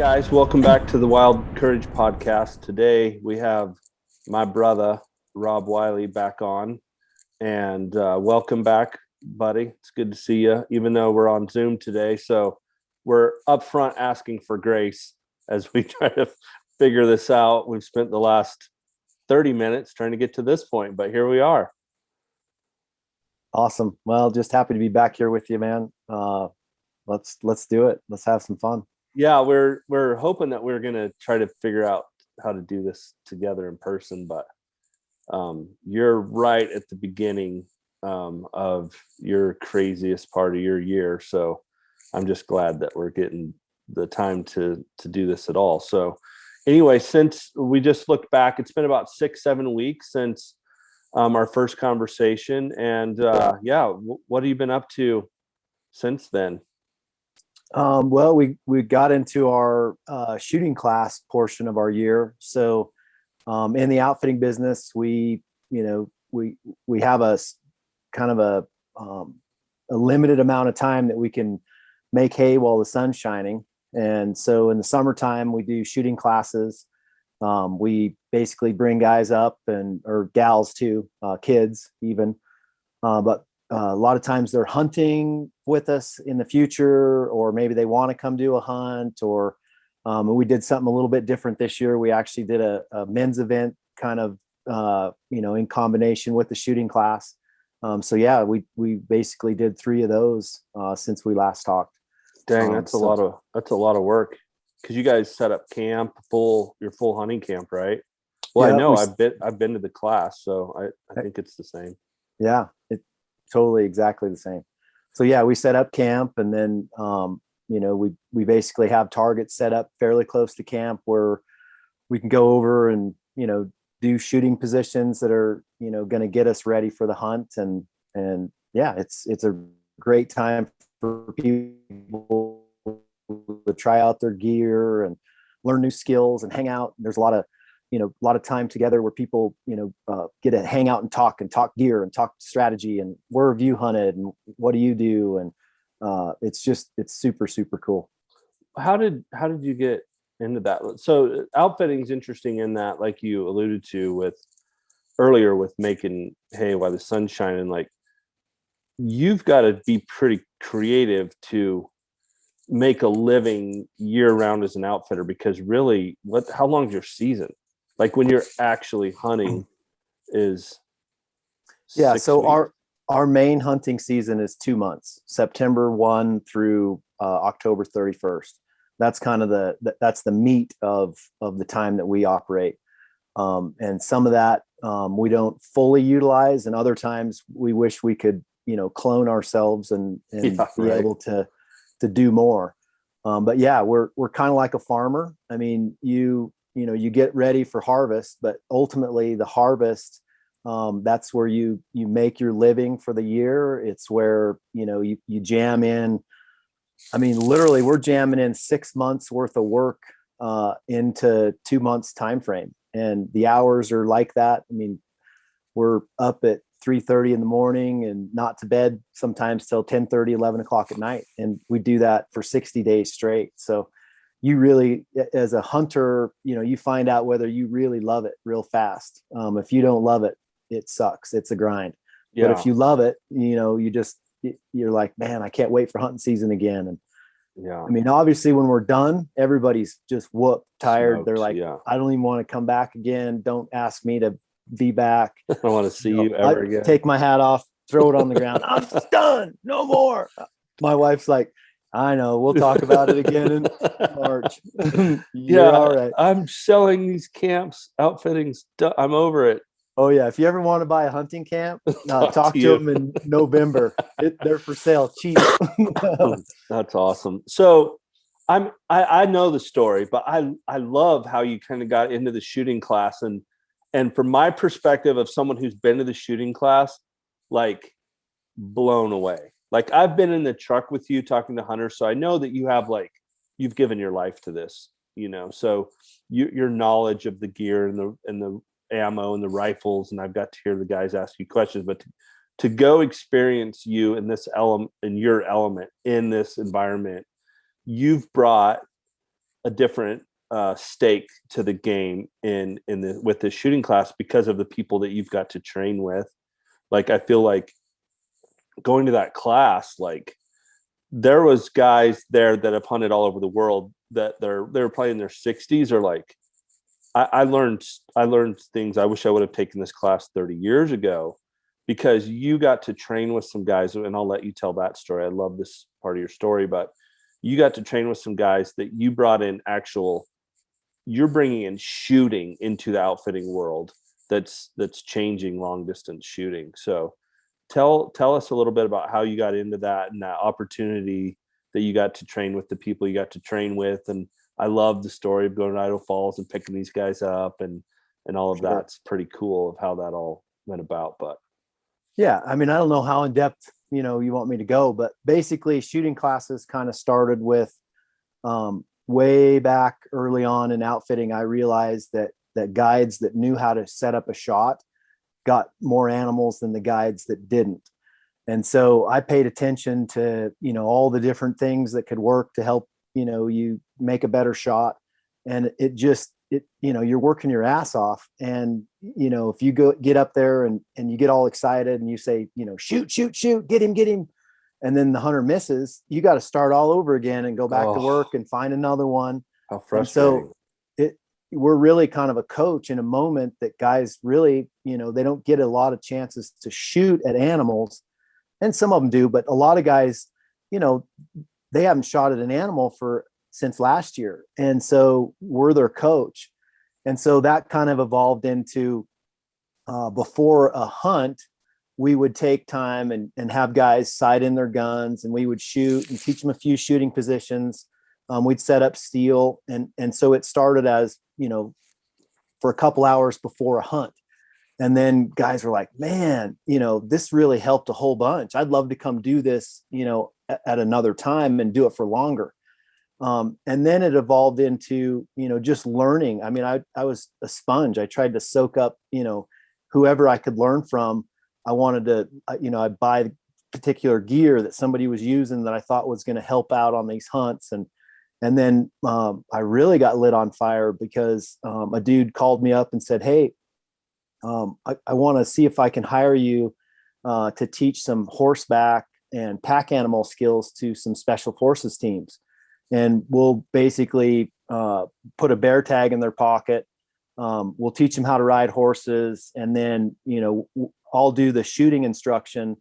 guys, welcome back to the Wild Courage podcast. Today we have my brother Robb Wiley back on, and welcome back, buddy. It's good to see you, even though we're on Zoom today. So we're upfront asking for grace as we try to figure this out. We've spent the last 30 minutes trying to get to this point, but here we are. Awesome. Well, just happy to be back here with you, man. Let's do it. Let's have some fun. Yeah, we're hoping that we're gonna try to figure out how to do this together in person, but you're right at the beginning of your craziest part of your year. So I'm just glad that we're getting the time to do this at all. So anyway, since we just looked back, it's been about 6-7 weeks since our first conversation, and what have you been up to since then? Well, we got into our shooting class portion of our year. So in the outfitting business, we have a kind of a limited amount of time that we can make hay while the sun's shining. And so in the summertime, we do shooting classes. We basically bring guys up or gals too, kids even, but a lot of times they're hunting with us in the future, or maybe they want to come do a hunt, or we did something a little bit different this year. We actually did a men's event kind of, in combination with the shooting class. We basically did 3 of those since we last talked. Dang, that's a lot of work. Because you guys set up camp, your full hunting camp, right? Well, yeah, I know I've been to the class, so I think it's the same. Yeah, it's totally exactly the same. So yeah, we set up camp, and then we basically have targets set up fairly close to camp where we can go over and do shooting positions that are going to get us ready for the hunt, and yeah, it's a great time for people to try out their gear and learn new skills and hang out. There's a lot of time together where people, get to hang out and talk gear and talk strategy and where have you hunted and what do you do? And it's super, super cool. How did you get into that? So outfitting is interesting in that, like you alluded to earlier with making hay while the sun's shining, like you've got to be pretty creative to make a living year round as an outfitter, because really how long is your season? Like when you're actually hunting is 6 so weeks? our main hunting season is 2 months, September 1 through October 31st. That's kind of that's the meat of the time that we operate. And some of that we don't fully utilize, and other times we wish we could clone ourselves and be able to do more. But yeah, we're kind of like a farmer. I mean, you get ready for harvest, but ultimately the harvest, that's where you make your living for the year. It's where, you jam in. I mean, literally we're jamming in 6 months worth of work into 2 months time frame. And the hours are like that. I mean, we're up at 3:30 in the morning and not to bed sometimes till 10:30, 11 o'clock at night. And we do that for 60 days straight. So you really, as a hunter, you find out whether you really love it real fast. If you don't love it, it sucks. It's a grind. Yeah. But if you love it, you're like, man, I can't wait for hunting season again. And yeah, I mean, obviously when we're done, everybody's just whooped, tired. Smoked. They're like, yeah, I don't even want to come back again. Don't ask me to be back. I don't want to see you ever again. Take my hat off, throw it on the ground. I'm done. No more. My wife's like, I know. We'll talk about it again in March. Yeah, all right. I'm selling these camps, outfitting stuff. I'm over it. Oh yeah. If you ever want to buy a hunting camp, talk to them in November. They're for sale cheap. That's awesome. So I know the story, but I love how you kind of got into the shooting class, and from my perspective of someone who's been to the shooting class, like blown away. Like I've been in the truck with you talking to hunters, so I know that you've given your life to this, so your knowledge of the gear and the ammo and the rifles, and I've got to hear the guys ask you questions, but to go experience you in this element, in your element, in this environment, you've brought a different stake to the game with the shooting class because of the people that you've got to train with. Like, I feel like going to that class, like there was guys there that have hunted all over the world that they're playing in their 60s, or like I learned things. I wish I would have taken this class 30 years ago, because you got to train with some guys, and I'll let you tell that story. I love this part of your story, but you got to train with some guys that you brought in you're bringing in shooting into the outfitting world that's changing long distance shooting. So tell us a little bit about how you got into that and that opportunity that you got to train with the people you got to train with. And I love the story of going to Idaho Falls and picking these guys up and all of Sure. that's pretty cool of how that all went about. But yeah, I mean, I don't know how in depth, you want me to go, but basically shooting classes kind of started with, way back early on in outfitting. I realized that guides that knew how to set up a shot got more animals than the guides that didn't. And so I paid attention to, all the different things that could work to help, you make a better shot. And you're working your ass off. And, if you get up there and you get all excited and you say, shoot, get him. And then the hunter misses, you got to start all over again and go back to work and find another one. How frustrating. And so we're really kind of a coach in a moment that guys really, they don't get a lot of chances to shoot at animals, and some of them do, but a lot of guys, they haven't shot at an animal since last year. And so we're their coach. And so that kind of evolved into, before a hunt, we would take time and have guys sight in their guns, and we would shoot and teach them a few shooting positions. We'd set up steel. And so it started as, for a couple hours before a hunt. And then guys were like, man, this really helped a whole bunch. I'd love to come do this, at another time and do it for longer. And then it evolved into, just learning. I mean, I was a sponge. I tried to soak up, whoever I could learn from. I wanted to, I'd buy particular gear that somebody was using that I thought was going to help out on these hunts. And then I really got lit on fire because a dude called me up and said, hey, I want to see if I can hire you to teach some horseback and pack animal skills to some special forces teams. And we'll basically put a bear tag in their pocket. We'll teach them how to ride horses. And then, I'll do the shooting instruction.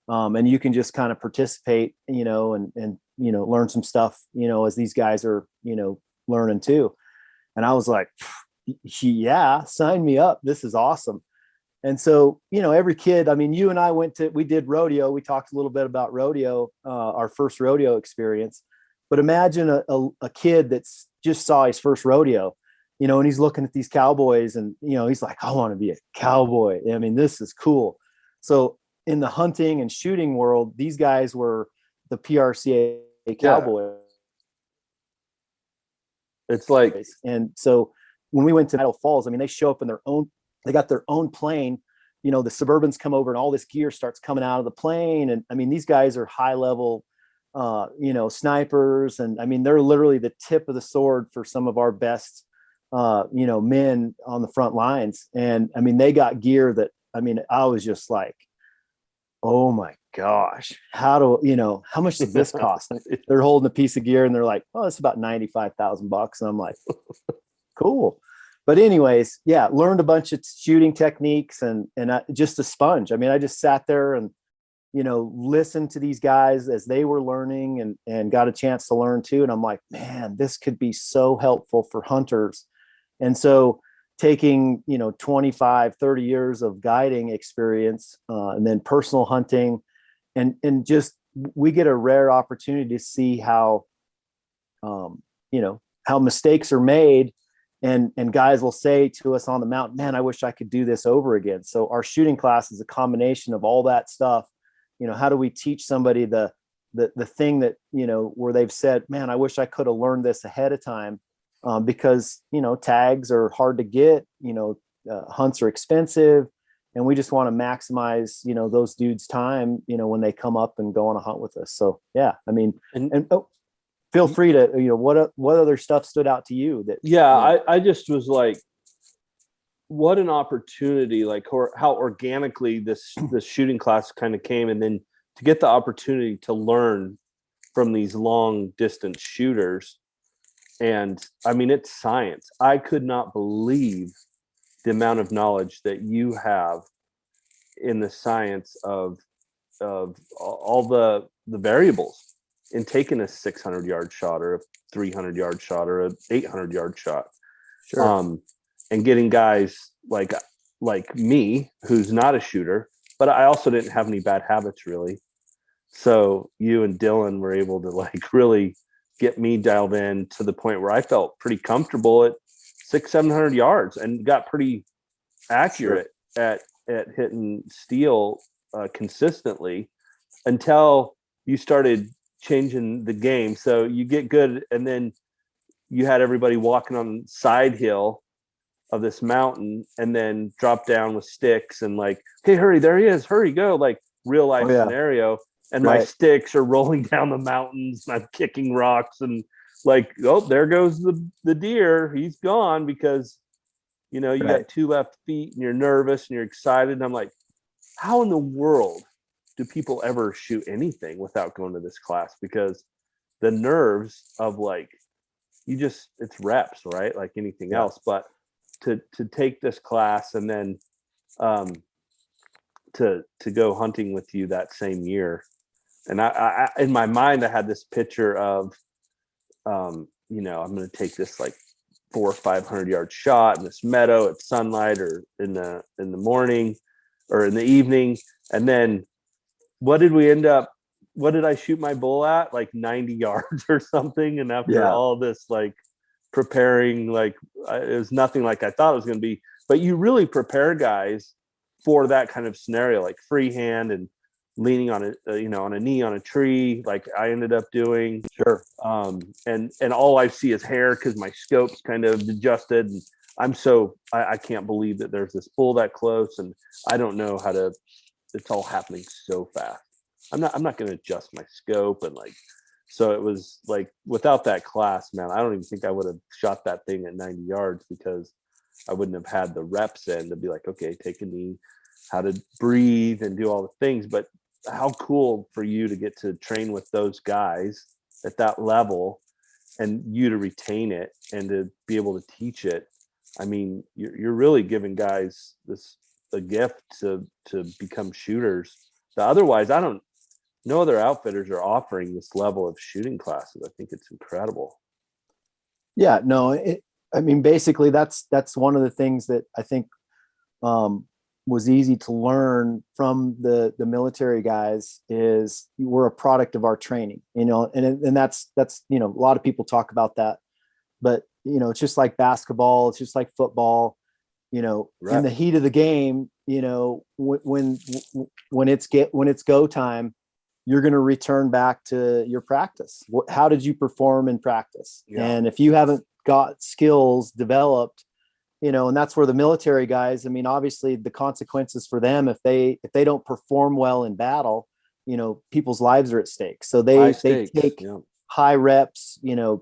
And you can just kind of participate, and learn some stuff, as these guys are, learning too. And I was like, yeah, sign me up. This is awesome. And so, every kid, I mean, you and I we did rodeo. We talked a little bit about rodeo, our first rodeo experience, but imagine a kid that's just saw his first rodeo, and he's looking at these cowboys and, he's like, I want to be a cowboy. I mean, this is cool. So in the hunting and shooting world, these guys were the PRCA cowboys. It's like, and so when we went to Idaho Falls, I mean, they show up in they got their own plane, the Suburbans come over and all this gear starts coming out of the plane. And I mean, these guys are high level, snipers. And I mean, they're literally the tip of the sword for some of our best, men on the front lines. And I mean, they got gear that, I mean, I was just like, oh my gosh, how much does this cost? They're holding a piece of gear and they're like, oh, it's about $95,000. And I'm like, cool. But anyways, yeah, learned a bunch of shooting techniques and just a sponge. I mean, I just sat there and, listened to these guys as they were learning and got a chance to learn too. And I'm like, man, this could be so helpful for hunters. And so taking, 25, 30 years of guiding experience and then personal hunting and just, we get a rare opportunity to see how, how mistakes are made. And guys will say to us on the mountain, man, I wish I could do this over again. So our shooting class is a combination of all that stuff. How do we teach somebody the thing that, where they've said, man, I wish I could have learned this ahead of time because, tags are hard to get, hunts are expensive. And we just want to maximize, those dudes' time, when they come up and go on a hunt with us. So, yeah, I mean, feel free to, what other stuff stood out to you that, Yeah, I just was like, what an opportunity, like how organically this shooting class kind of came, and then to get the opportunity to learn from these long distance shooters. And I mean, it's science. I could not believe the amount of knowledge that you have in the science of all the variables in taking a 600-yard shot or a 300-yard shot or a 800-yard shot. sure. And getting guys like me, who's not a shooter, but I also didn't have any bad habits really. So you and Dylan were able to like really get me dialed in to the point where I felt pretty comfortable at 600-700 yards and got pretty accurate at hitting steel consistently until you started changing the game. So you get good, and then you had everybody walking on the side hill of this mountain and then drop down with sticks and like, hey, hurry, there he is, hurry, go, like real life scenario. And my sticks are rolling down the mountains and I'm kicking rocks and like, oh, there goes the deer, he's gone, because you got 2 left feet and you're nervous and you're excited. And I'm like, how in the world do people ever shoot anything without going to this class? Because the nerves of like, it's reps, right? Like anything else. But to take this class and then to go hunting with you that same year. And I in my mind, I had this picture of, I'm going to take this like 400 or 500-yard shot in this meadow at sunlight or in the morning or in the evening. And then what did I shoot my bull at? Like 90 yards or something. And after all this, like preparing, like it was nothing like I thought it was going to be, but you really prepare guys for that kind of scenario, like freehand and leaning on on a knee on a tree, like I ended up doing. Sure. And all I see is hair because my scope's kind of adjusted. And I can't believe that there's this bull that close, and I don't know how to. It's all happening so fast. I'm not going to adjust my scope, and like, so it was like without that class, man, I don't even think I would have shot that thing at 90 yards because I wouldn't have had the reps in to be like, okay, take a knee, how to breathe and do all the things. But how cool for you to get to train with those guys at that level and you to retain it and to be able to teach it. I mean, you're really giving guys a gift to become shooters. Otherwise, no other outfitters are offering this level of shooting classes. I think it's incredible. Yeah, no, I mean, basically that's one of the things that I think was easy to learn from the military guys is we're a product of our training, and that's, a lot of people talk about that, but it's just like basketball. It's just like football, right. In the heat of the game, when it's go time, you're going to return back to your practice. How did you perform in practice? Yeah. And if you haven't got skills developed, and that's where the military guys, I mean, obviously the consequences for them, if they don't perform well in battle, people's lives are at stake. So they take high reps,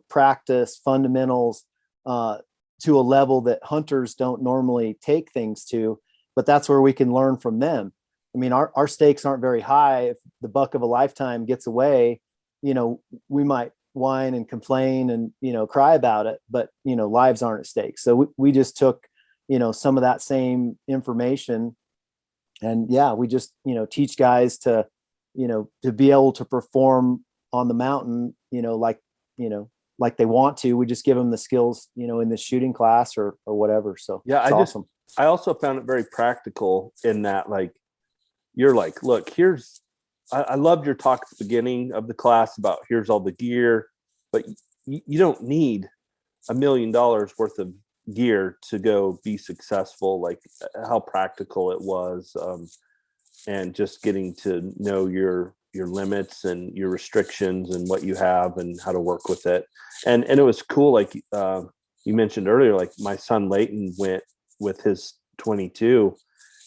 practice fundamentals to a level that hunters don't normally take things to, but that's where we can learn from them. I mean, our stakes aren't very high. If the buck of a lifetime gets away, we might whine and complain and, cry about it, but, lives aren't at stake. So we just took, some of that same information and we just, teach guys to, to be able to perform on the mountain, like they want to. We just give them the skills, in the shooting class or whatever. So yeah, awesome. I also found it very practical in that, like, you're like, look, I loved your talk at the beginning of the class about here's all the gear, but you don't need $1 million worth of gear to go be successful, like how practical it was. And just getting to know your limits and your restrictions and what you have and how to work with it. And it was cool. Like you mentioned earlier, like my son Leighton went with his 22.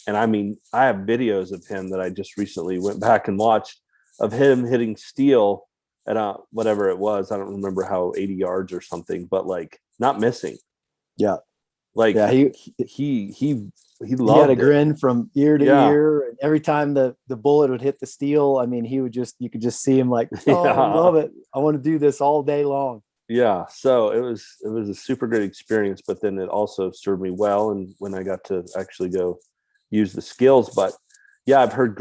And I mean, I have videos of him that I just recently went back and watched of him hitting steel at whatever it was. I don't remember how 80 yards or something, but like not missing. Yeah. Like Yeah. he He had a loved it. grin from ear to Yeah. ear. And every time the bullet would hit the steel, I mean, you could just see him like, oh, I love it. I want to do this all day long. Yeah. So it was a super great experience, but then it also served me well. And when I got to actually go use the skills, but yeah, I've heard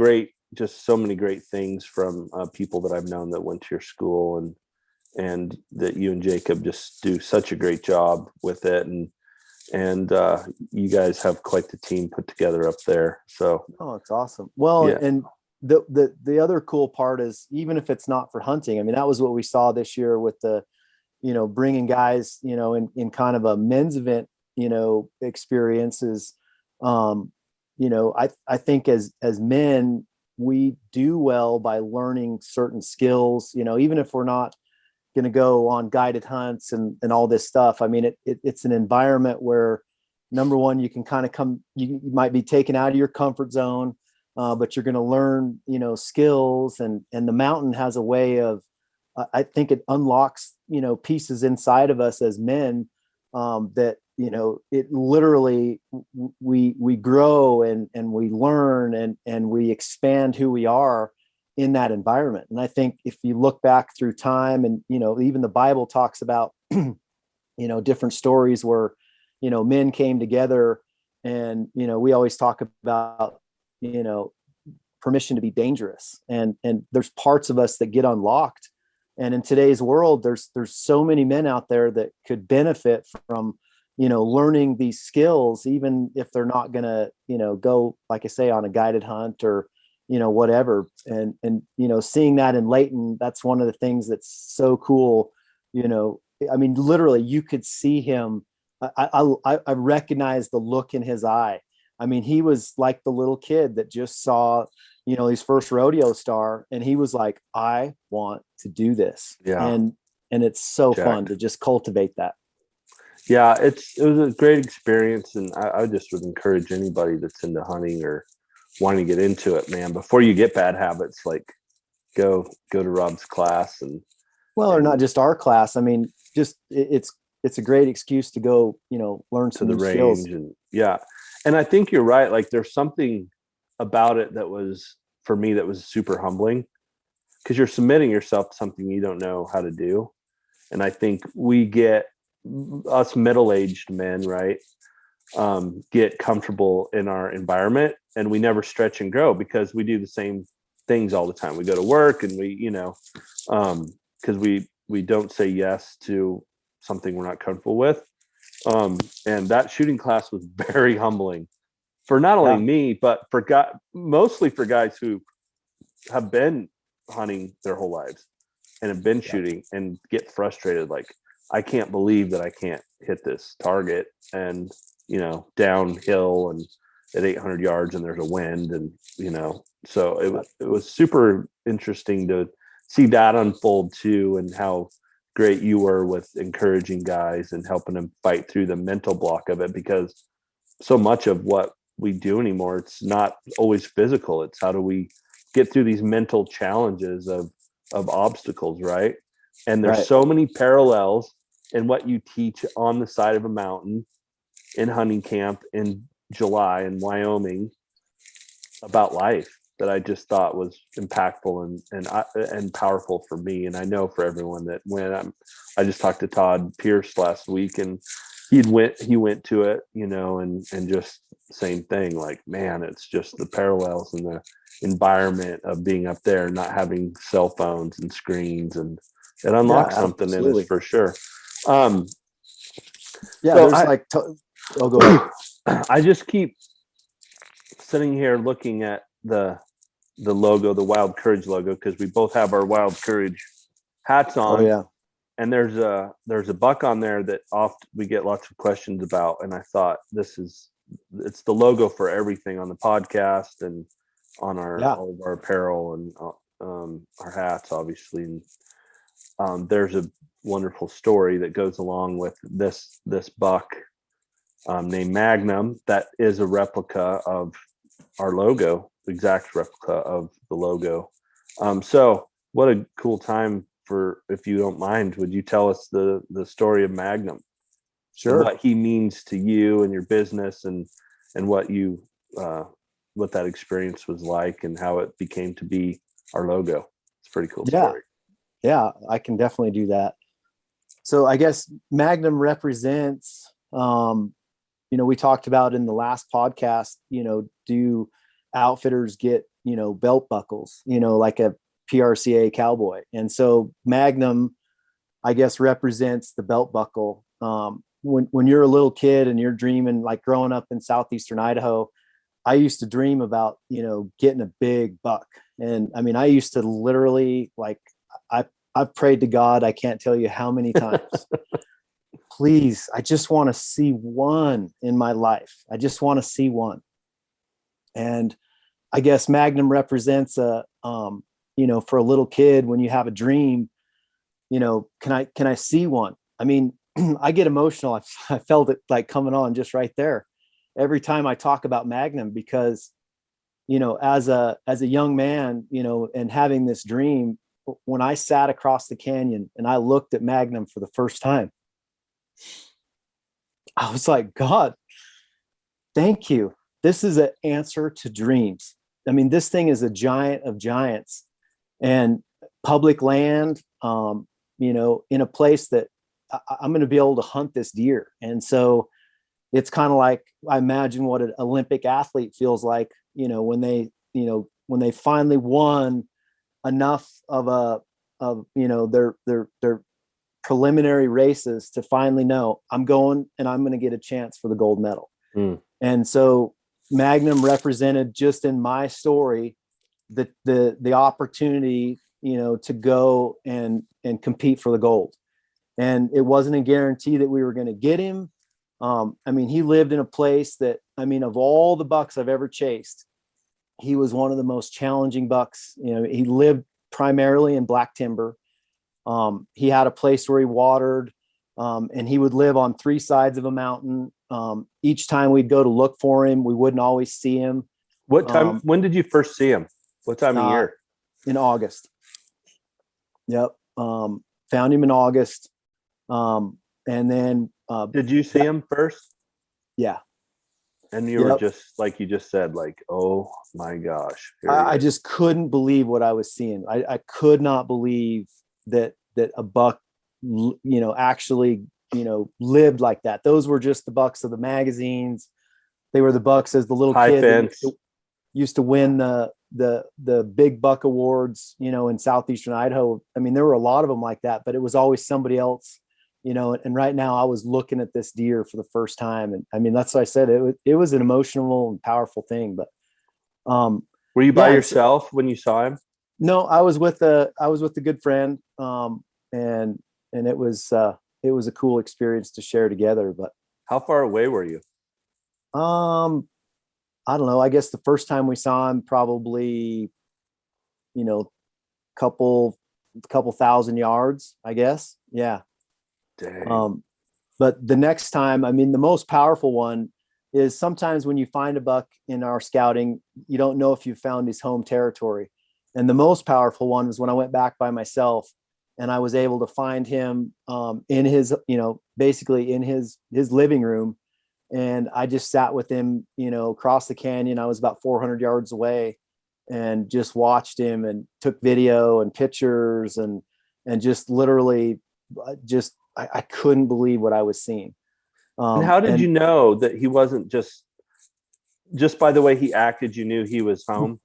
just so many great things from people that I've known that went to your school, and that you and Jacob just do such a great job with it. And you guys have quite the team put together up there. So it's awesome. Well, yeah. And the other cool part is, even if it's not for hunting, I mean, that was what we saw this year with the, bringing guys, in kind of a men's event, experiences. I think as men, we do well by learning certain skills, even if we're not going to go on guided hunts and all this stuff. I mean, it's an environment where, number one, you can kind of you might be taken out of your comfort zone, but you're going to learn, skills, and the mountain has a way of, I think it unlocks, pieces inside of us as men, that, it literally, we grow and we learn and we expand who we are in that environment. And I think if you look back through time, and, even the Bible talks about, different stories where, men came together, and, we always talk about, permission to be dangerous. And there's parts of us that get unlocked. And in today's world, there's so many men out there that could benefit from, learning these skills, even if they're not going to, go, like I say, on a guided hunt or, whatever. And, seeing that in Leighton, that's one of the things that's so cool. I mean, literally you could see him. I recognize the look in his eye. I mean, he was like the little kid that just saw, his first rodeo star, and he was like, I want to do this. Yeah. And it's so fun to just cultivate that. Yeah, it was a great experience, and I just would encourage anybody that's into hunting or wanting to get into it, man, before you get bad habits, like go to Robb's class or not just our class. I mean, just it's a great excuse to go, learn some new skills. And yeah. And I think you're right. Like, there's something about it that was, for me, that was super humbling, because you're submitting yourself to something you don't know how to do. And I think us middle-aged men, right, get comfortable in our environment, and we never stretch and grow because we do the same things all the time. We go to work, and we, because we don't say yes to something we're not comfortable with. And that shooting class was very humbling for not only me, but mostly for guys who have been hunting their whole lives and have been shooting and get frustrated. Like, I can't believe that I can't hit this target, and, downhill and at 800 yards, and there's a wind, and, so it was super interesting to see that unfold too, and how great you were with encouraging guys and helping them fight through the mental block of it, because so much of what we do anymore, it's not always physical. It's how do we get through these mental challenges of obstacles, right? And there's so many parallels in what you teach on the side of a mountain in hunting camp in July in Wyoming about life, that I just thought was impactful and powerful for me. And I know for everyone that I just talked to Todd Pierce last week, and he went to it, and just same thing. Like, man, it's just the parallels in the environment of being up there, not having cell phones and screens, and it unlocks something in us for sure. So go ahead. I just keep sitting here looking at the logo, the Wild Courage logo, because we both have our Wild Courage hats on. Oh yeah. And there's a buck on there that we get lots of questions about, and I thought it's the logo for everything on the podcast and on all of our apparel and our hats, obviously. And there's a wonderful story that goes along with this buck named Magnum, that is a replica of our logo, exact replica of the logo. So what a cool time for, if you don't mind, would you tell us the story of Magnum? Sure. What he means to you and your business, and what you what that experience was like, and how it became to be our logo. It's a pretty cool story. Yeah, I can definitely do that. So I guess Magnum represents, we talked about in the last podcast, do outfitters get, belt buckles, like a PRCA cowboy. And so Magnum, I guess, represents the belt buckle. When you're a little kid and you're dreaming, like growing up in southeastern Idaho, I used to dream about, getting a big buck. And I mean, I used to literally, like, I've prayed to God, I can't tell you how many times. Please, I just want to see one in my life. I just want to see one. And I guess Magnum represents for a little kid, when you have a dream, can I see one? I mean, I get emotional. I felt it like coming on just right there every time I talk about Magnum, because, as a young man, and having this dream, when I sat across the canyon and I looked at Magnum for the first time, I was like, God, thank you. This is an answer to dreams. I mean, this thing is a giant of giants, and public land, in a place that I'm going to be able to hunt this deer. And so it's kind of like, I imagine what an Olympic athlete feels like, when they finally won enough of their preliminary races to finally know, I'm going and I'm going to get a chance for the gold medal. And so Magnum represented, just in my story, the opportunity, to go and compete for the gold. And it wasn't a guarantee that we were going to get him. I mean, he lived in a place that, of all the bucks I've ever chased, he was one of the most challenging bucks. He lived primarily in black timber. He had a place where he watered, and he would live on 3 sides of a mountain. Each time we'd go to look for him, we wouldn't always see him. What time? When did you first see him? What time of year? In August. Yep. Found him in August. And then did you see him first? Yeah. And you were just, like you just said, like, oh my gosh. I just couldn't believe what I was seeing. I could not believe that a buck, actually, lived like that. Those were just the bucks of the magazines. They were the bucks as the little kid that used to win the big buck awards, in southeastern Idaho. I mean, there were a lot of them like that, but it was always somebody else. And right now I was looking at this deer for the first time. And I mean, that's what I said. It was an emotional and powerful thing, but, were you by yourself when you saw him? No, I was with a good friend. And it was a cool experience to share together. But how far away were you? I don't know. I guess the first time we saw him, probably, couple thousand yards, I guess. Yeah. Dang. But the next time, I mean, the most powerful one is sometimes when you find a buck in our scouting, you don't know if you found his home territory. And the most powerful one was when I went back by myself and I was able to find him in his, basically in his living room. And I just sat with him, across the canyon. I was about 400 yards away and just watched him and took video and pictures and just literally I couldn't believe what I was seeing. And how did you know that he wasn't just by the way he acted, you knew he was home?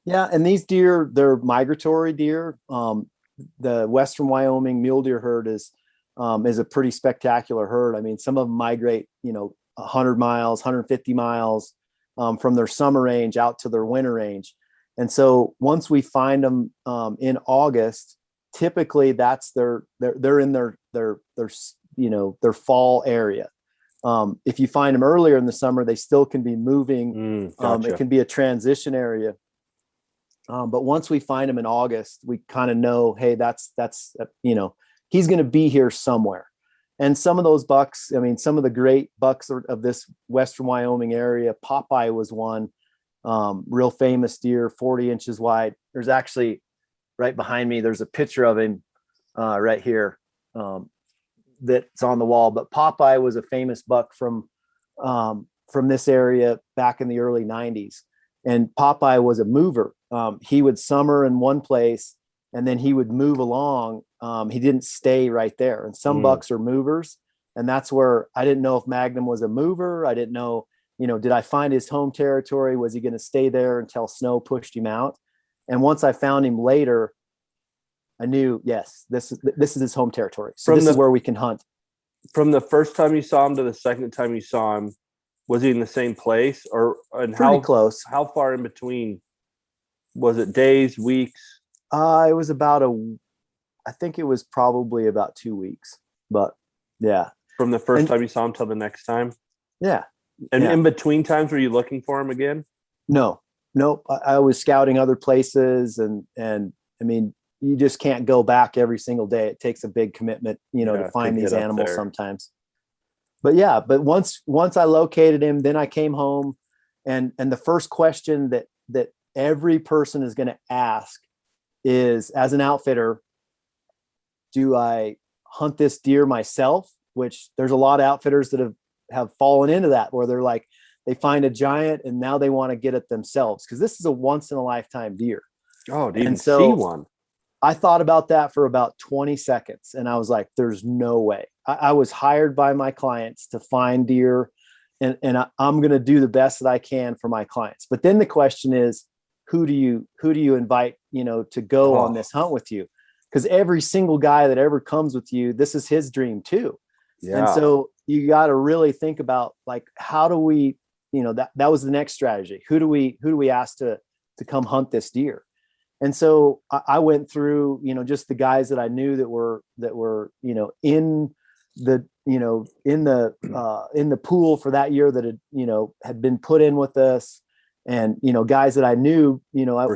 Yeah. And these deer, they're migratory deer. The Western Wyoming mule deer herd is a pretty spectacular herd. I mean, some of them migrate, 100 miles, 150 miles from their summer range out to their winter range. And so once we find them in August, typically that's they're in their fall area. If you find them earlier in the summer, they still can be moving. Gotcha. It can be a transition area. But once we find them in August, we kind of know, hey, that's he's going to be here somewhere. And some of those bucks, I mean, some of the great bucks of this Western Wyoming area, Popeye was one, real famous deer, 40 inches wide. There's actually right behind me. There's a picture of him right here that's on the wall. But Popeye was a famous buck from this area back in the early 90s. And Popeye was a mover. He would summer in one place and then he would move along. He didn't stay right there. And some bucks are movers. And that's where I didn't know if Magnum was a mover. I didn't know, did I find his home territory? Was he going to stay there until snow pushed him out? And once I found him later, I knew, yes, this is his home territory. So this is where we can hunt. From the first time you saw him to the second time you saw him, was he in the same place and pretty close? How far in between? Was it days, weeks? It was about I think it was probably about 2 weeks, but yeah. From the first time you saw him till the next time? Yeah. And in between times, were you looking for him again? No. I was scouting other places and I mean, you just can't go back every single day. It takes a big commitment, to find these animals sometimes. But yeah, once I located him, then I came home and the first question that every person is going to ask is, as an outfitter, do I hunt this deer myself? Which there's a lot of outfitters that have fallen into that, where they're like, they find a giant and now they want to get it themselves, because this is a once in a lifetime deer. Oh, to even see one. I thought about that for about 20 seconds and I was like, there's no way. I was hired by my clients to find deer and I'm going to do the best that I can for my clients. But then the question is, who do you invite, to go on this hunt with you? Because every single guy that ever comes with you, this is his dream too. Yeah. And so you got to really think about, like, how do we, that was the next strategy. Who do we ask to come hunt this deer? And so I went through, just the guys that I knew that were, in the pool for that year, that had been put in with us, and, guys that I knew, I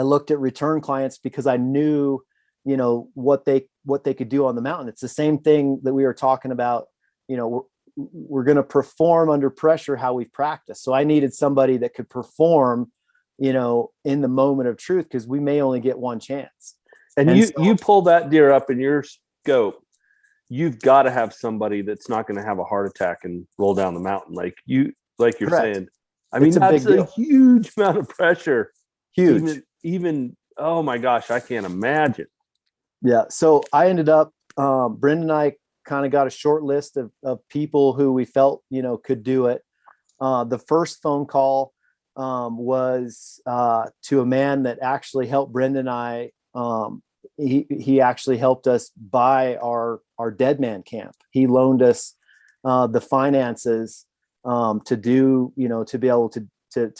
looked at return clients because I knew, what they could do on the mountain. It's the same thing that we were talking about. We're going to perform under pressure how we've practiced. So I needed somebody that could perform, in the moment of truth, because we may only get one chance. And you pull that deer up in your scope, you've got to have somebody that's not going to have a heart attack and roll down the mountain like you're Correct. Saying. I mean, that's a huge amount of pressure. Huge. Even oh my gosh, I can't imagine. Yeah. So I ended up, Brendan and I kind of got a short list of people who we felt, could do it. The first phone call was to a man that actually helped Brendan and I. He actually helped us buy our dead man camp. He loaned us the finances to do, to be able to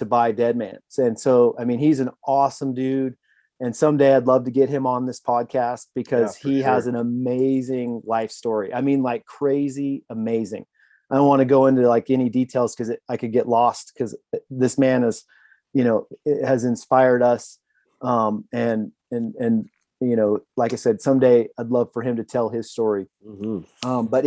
buy dead man. And so, I mean, he's an awesome dude. And someday I'd love to get him on this podcast, because he has an amazing life story. I mean, like, crazy amazing. I don't want to go into like any details because I could get lost, because this man is, has inspired us. And like I said, someday I'd love for him to tell his story. Mm-hmm. But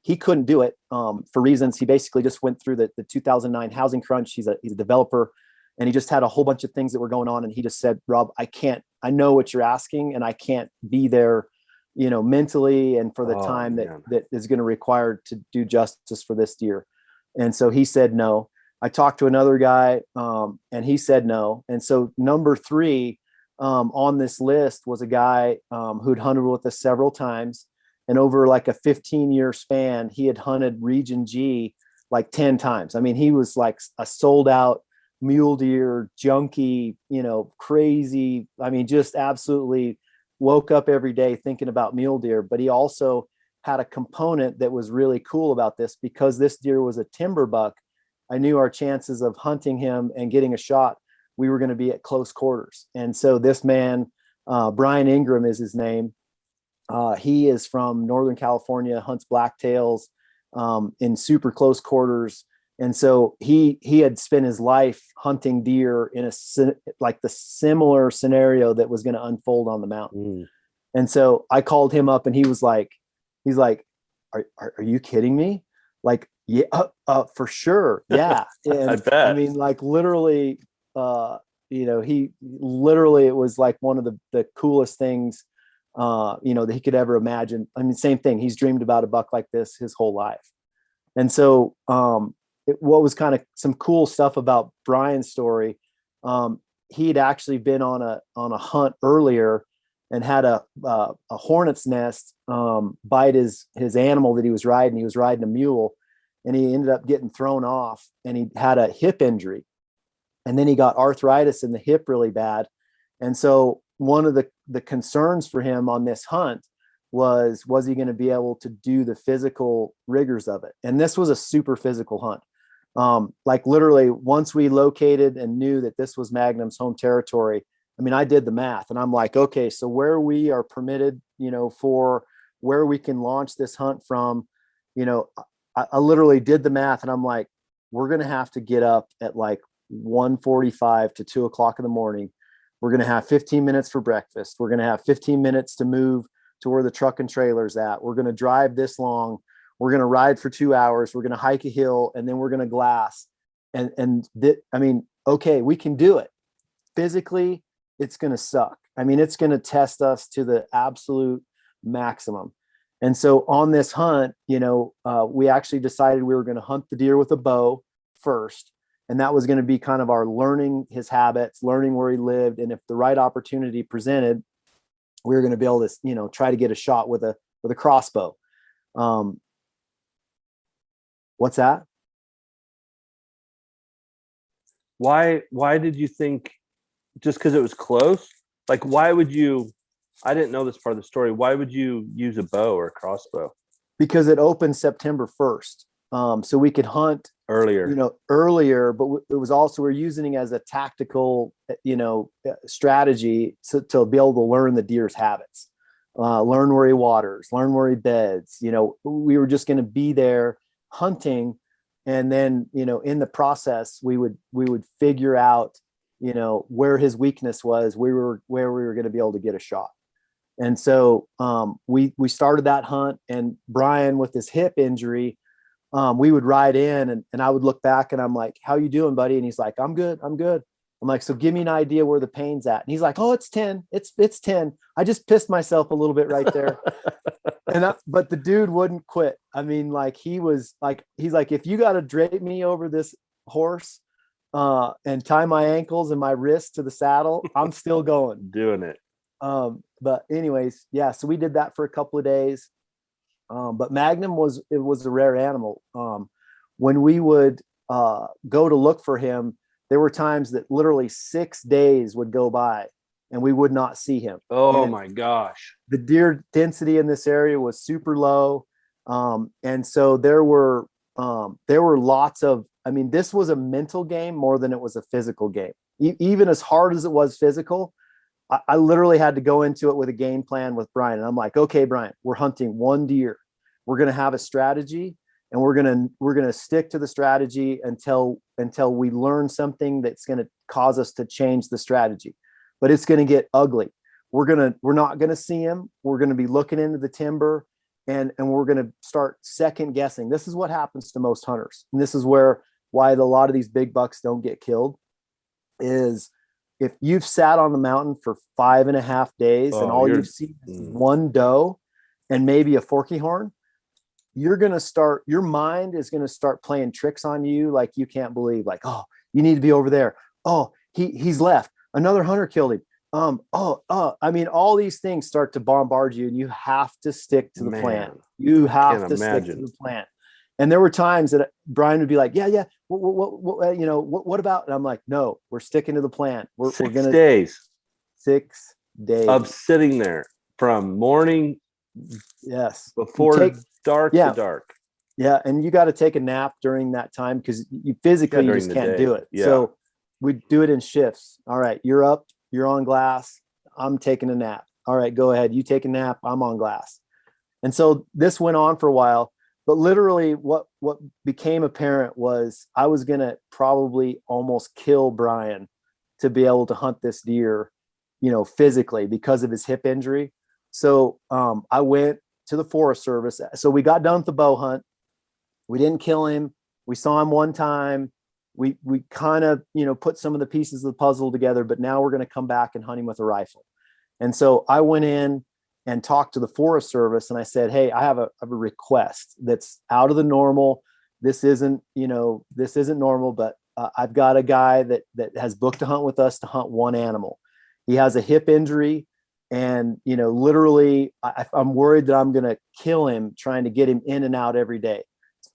he couldn't do it for reasons. He basically just went through the 2009 housing crunch. He's a developer, and he just had a whole bunch of things that were going on. And he just said, Rob, I know what you're asking, and I can't be there, mentally and for the time that is going to require to do justice for this deer. And so he said no. I talked to another guy, and he said no. And so number 3 on this list was a guy who'd hunted with us several times. And over like a 15-year span, he had hunted Region G like 10 times. I mean, he was like a sold out mule deer junkie, crazy. I mean, just absolutely woke up every day thinking about mule deer. But he also had a component that was really cool about this, because this deer was a timber buck. I knew our chances of hunting him and getting a shot, we were going to be at close quarters. And so this man, Brian Ingram is his name. He is from Northern California, hunts blacktails in super close quarters. And so he had spent his life hunting deer in like the similar scenario that was going to unfold on the mountain. And so I called him up, and he's like, are you kidding me? Like, Yeah, for sure. Yeah. I And I bet. mean, like literally, he literally, it was like one of the coolest things, that he could ever imagine. I mean, same thing. He's dreamed about a buck like this his whole life. And so, what was kind of some cool stuff about Brian's story, he'd actually been on a hunt earlier and had a hornet's nest bite his animal that he was riding. He was riding a mule, and he ended up getting thrown off, and he had a hip injury, and then he got arthritis in the hip really bad. And so one of the concerns for him on this hunt was he going to be able to do the physical rigors of it? And this was a super physical hunt. Like literally, once we located and knew that this was Magnum's home territory, I mean, I did the math, and I'm like, okay, so where we are permitted, for where we can launch this hunt from, I literally did the math, and I'm like, we're going to have to get up at like 1:45 to 2 o'clock in the morning. We're going to have 15 minutes for breakfast. We're going to have 15 minutes to move to where the truck and trailer's at. We're going to drive this long. We're going to ride for 2 hours. We're going to hike a hill, and then we're going to glass. I mean, okay, we can do it. Physically, it's going to suck. I mean, it's going to test us to the absolute maximum. And so on this hunt, we actually decided we were going to hunt the deer with a bow first. And that was going to be kind of our learning his habits, learning where he lived. And if the right opportunity presented, we were going to be able to, try to get a shot with a crossbow. What's that? Why did you think, just because it was close? Like, why would you, I didn't know this part of the story. Why would you use a bow or a crossbow? Because it opened September 1st. So we could hunt earlier, but it was also, we're using it as a tactical, strategy to be able to learn the deer's habits, learn where he waters, learn where he beds. We were just going to be there hunting. And then, in the process, we would figure out, where his weakness was, where we were going to be able to get a shot. And so we started that hunt, and Brian with his hip injury, we would ride in, and I would look back, and I'm like, how you doing, buddy? And he's like, I'm good. I'm like, so give me an idea where the pain's at. And he's like, oh, it's 10. It's 10. I just pissed myself a little bit right there. But the dude wouldn't quit. I mean, like he's like, if you got to drape me over this horse and tie my ankles and my wrists to the saddle, I'm still going. Doing it. But anyways, yeah, so we did that for a couple of days. But Magnum was a rare animal. When we would go to look for him, there were times that literally 6 days would go by and we would not see him. Oh my gosh. The deer density in this area was super low. And so there were lots of, I mean, this was a mental game more than it was a physical game. Even as hard as it was physical, I literally had to go into it with a game plan with Brian. And I'm like, okay, Brian, we're hunting one deer. We're going to have a strategy, and we're going to stick to the strategy until we learn something that's going to cause us to change the strategy. But it's going to get ugly. We're not going to see him. We're going to be looking into the timber, and we're going to start second guessing. This is what happens to most hunters. And this is why a lot of these big bucks don't get killed is, if you've sat on the mountain for 5.5 days and all you've seen is one doe and maybe a forky horn, your mind is going to start playing tricks on you like you can't believe. Like, oh, you need to be over there. Oh, he's left. Another hunter killed him. I mean, all these things start to bombard you, and you have to stick to the plan. You have to stick to the plan. And there were times that Brian would be like, yeah. What about? And I'm like, no, we're sticking to the plan. We're going to 6 days. 6 days Of sitting there from morning. Yes. Before dark to dark. Yeah. And you got to take a nap during that time, because you physically you just can't do it. Yeah. So we do it in shifts. All right, you're up, you're on glass. I'm taking a nap. All right, go ahead. You take a nap. I'm on glass. And so this went on for a while. But literally what became apparent was I was going to probably almost kill Brian to be able to hunt this deer, physically, because of his hip injury. So I went to the Forest Service. So we got done with the bow hunt. We didn't kill him. We saw him one time. We kind of, put some of the pieces of the puzzle together, but now we're going to come back and hunt him with a rifle. And so I went in and talked to the Forest Service, and I said, hey, I have a request that's out of the normal. This isn't normal, but I've got a guy that has booked a hunt with us to hunt one animal. He has a hip injury, and literally I'm worried that I'm going to kill him trying to get him in and out every day,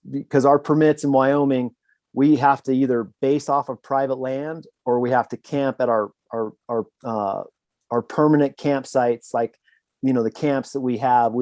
because our permits in Wyoming, we have to either base off of private land or we have to camp at our permanent campsites. Like, the camps that we have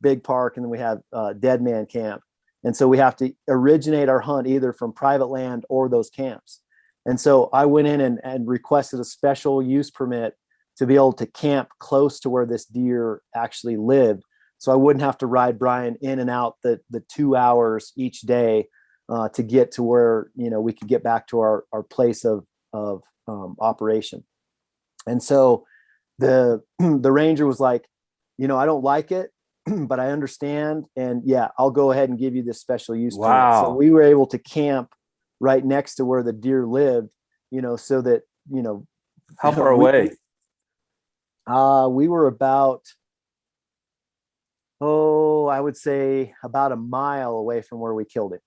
Big Park, and then we have Dead Man Camp. And so we have to originate our hunt either from private land or those camps. And so I went in and requested a special use permit to be able to camp close to where this deer actually lived. So I wouldn't have to ride Brian in and out the 2 hours each day to get to where, we could get back to our place of operation. And so the ranger was like, I don't like it, but I understand. And yeah, I'll go ahead and give you this special use permit. Wow. So we were able to camp right next to where the deer lived, so that, How far away? We were about, I would say about a mile away from where we killed it.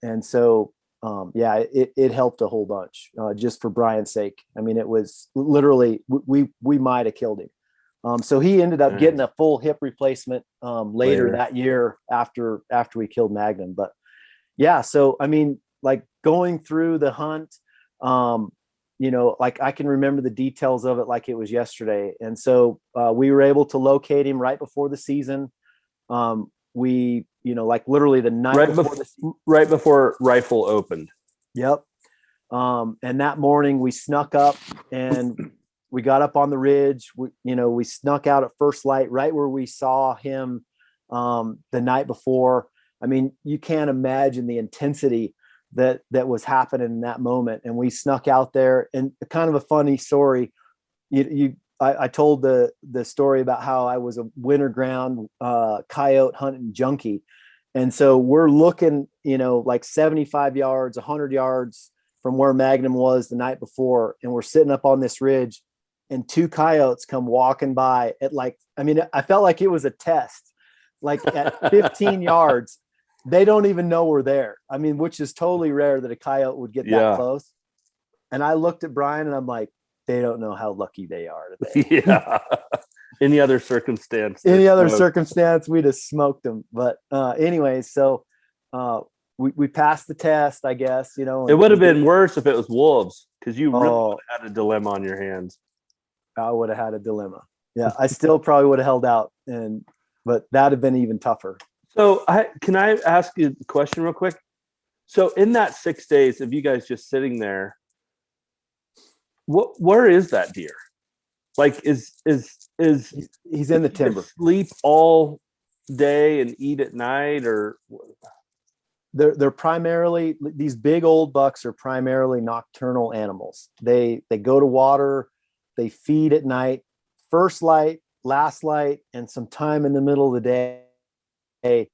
And so, it helped a whole bunch, just for Brian's sake. I mean, it was literally, we might've killed him. So he ended up getting a full hip replacement, later that year after we killed Magnum. But yeah, so, I mean, like going through the hunt, like I can remember the details of it like it was yesterday. And so we were able to locate him right before the season. We, like literally the night right before rifle opened. Yep. And that morning we snuck up and we got up on the ridge. We snuck out at first light right where we saw him the night before. I mean, you can't imagine the intensity that was happening in that moment. And we snuck out there, and kind of a funny story. I told the story about how I was a winter ground coyote hunting junkie. And so we're looking, like 75 yards, 100 yards from where Magnum was the night before. And we're sitting up on this ridge, and two coyotes come walking by at I felt like it was a test, like at 15 yards. They don't even know we're there. I mean, which is totally rare that a coyote would get that close. And I looked at Brian and I'm like, they don't know how lucky they are today. Yeah. Any other circumstance, we'd have smoked them. But anyways, so we passed the test, I guess. It would have been worse if it was wolves, because you really would have had a dilemma on your hands. I would have had a dilemma. Yeah, I still probably would have held out, but that'd have been even tougher. So can I ask you a question real quick? So in that 6 days of you guys just sitting there, where is that deer? Like, is he's in the timber? Sleep all day and eat at night, or they're primarily, these big old bucks are primarily nocturnal animals. They go to water, they feed at night, first light, last light, and some time in the middle of the day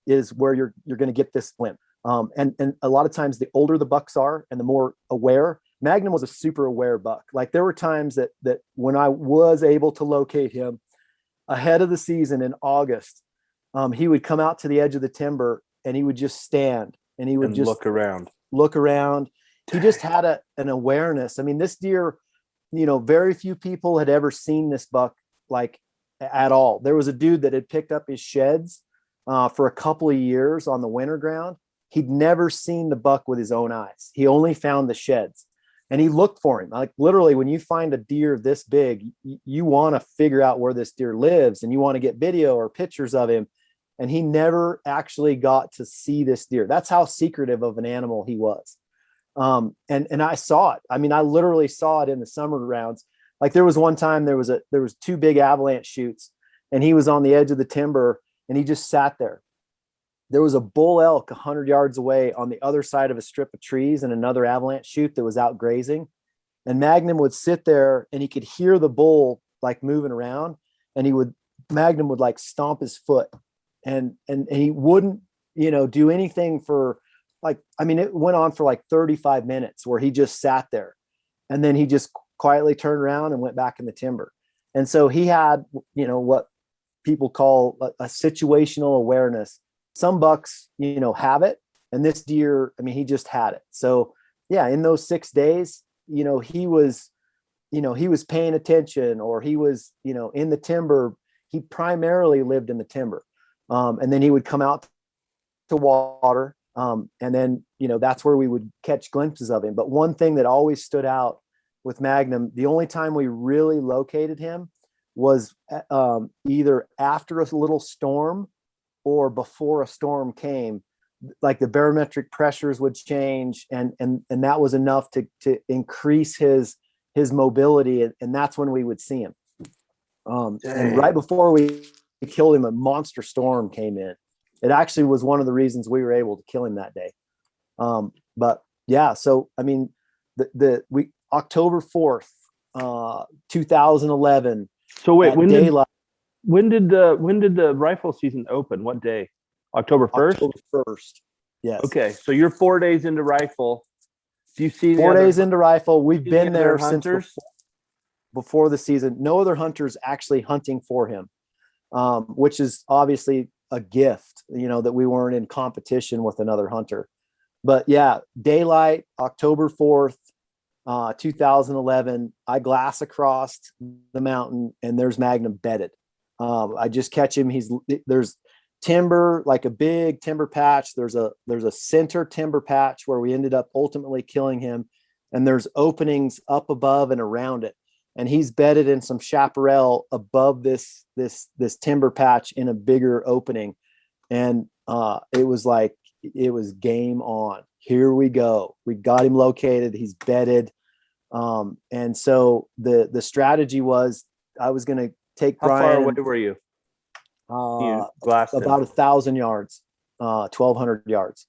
is where you're going to get this limp. And a lot of times the older the bucks are and the more aware. Magnum was a super aware buck. Like there were times that when I was able to locate him ahead of the season in August, he would come out to the edge of the timber and he would just stand and he would just look around. He just had an awareness. I mean, this deer, very few people had ever seen this buck like at all. There was a dude that had picked up his sheds for a couple of years on the winter ground. He'd never seen the buck with his own eyes. He only found the sheds, and he looked for him. Like literally, when you find a deer this big, you want to figure out where this deer lives, and you want to get video or pictures of him. And he never actually got to see this deer. That's how secretive of an animal he was. And I saw it. I mean, I literally saw it in the summer rounds. Like there was one time there was two big avalanche chutes, and he was on the edge of the timber and he just sat there. There was a bull elk 100 yards away on the other side of a strip of trees and another avalanche chute that was out grazing. And Magnum would sit there and he could hear the bull like moving around, and Magnum would like stomp his foot and he wouldn't, do anything for like, I mean, it went on for like 35 minutes where he just sat there, and then he just quietly turned around and went back in the timber. And so he had, what people call a situational awareness. Some bucks, have it, and this deer, I mean, he just had it. So yeah, in those 6 days, he was paying attention, or he was, in the timber. He primarily lived in the timber. And then he would come out to water. And then, that's where we would catch glimpses of him. But one thing that always stood out with Magnum, the only time we really located him was either after a little storm or before a storm came. Like the barometric pressures would change, and that was enough to increase his mobility, and that's when we would see him. And right before we killed him, a monster storm came in. It actually was one of the reasons we were able to kill him that day. But yeah, so I mean, we October 4th, 2011. So wait, when did the rifle season open? What day? October 1st? October 1st. Yes. Okay, so you're 4 days into rifle. Do you see 4 days into rifle? We've been there since before the season. No other hunters actually hunting for him, which is obviously a gift, that we weren't in competition with another hunter. But yeah, daylight, October 4th, 2011, I glass across the mountain, and there's Magnum bedded. I just catch him. There's timber, like a big timber patch. There's a center timber patch where we ended up ultimately killing him. And there's openings up above and around it. And he's bedded in some chaparral above this timber patch in a bigger opening. And it was game on. Here we go. We got him located. He's bedded. And so the strategy was, I was going to take How Brian. far away were you? About 1,000 yards, 1,200 yards.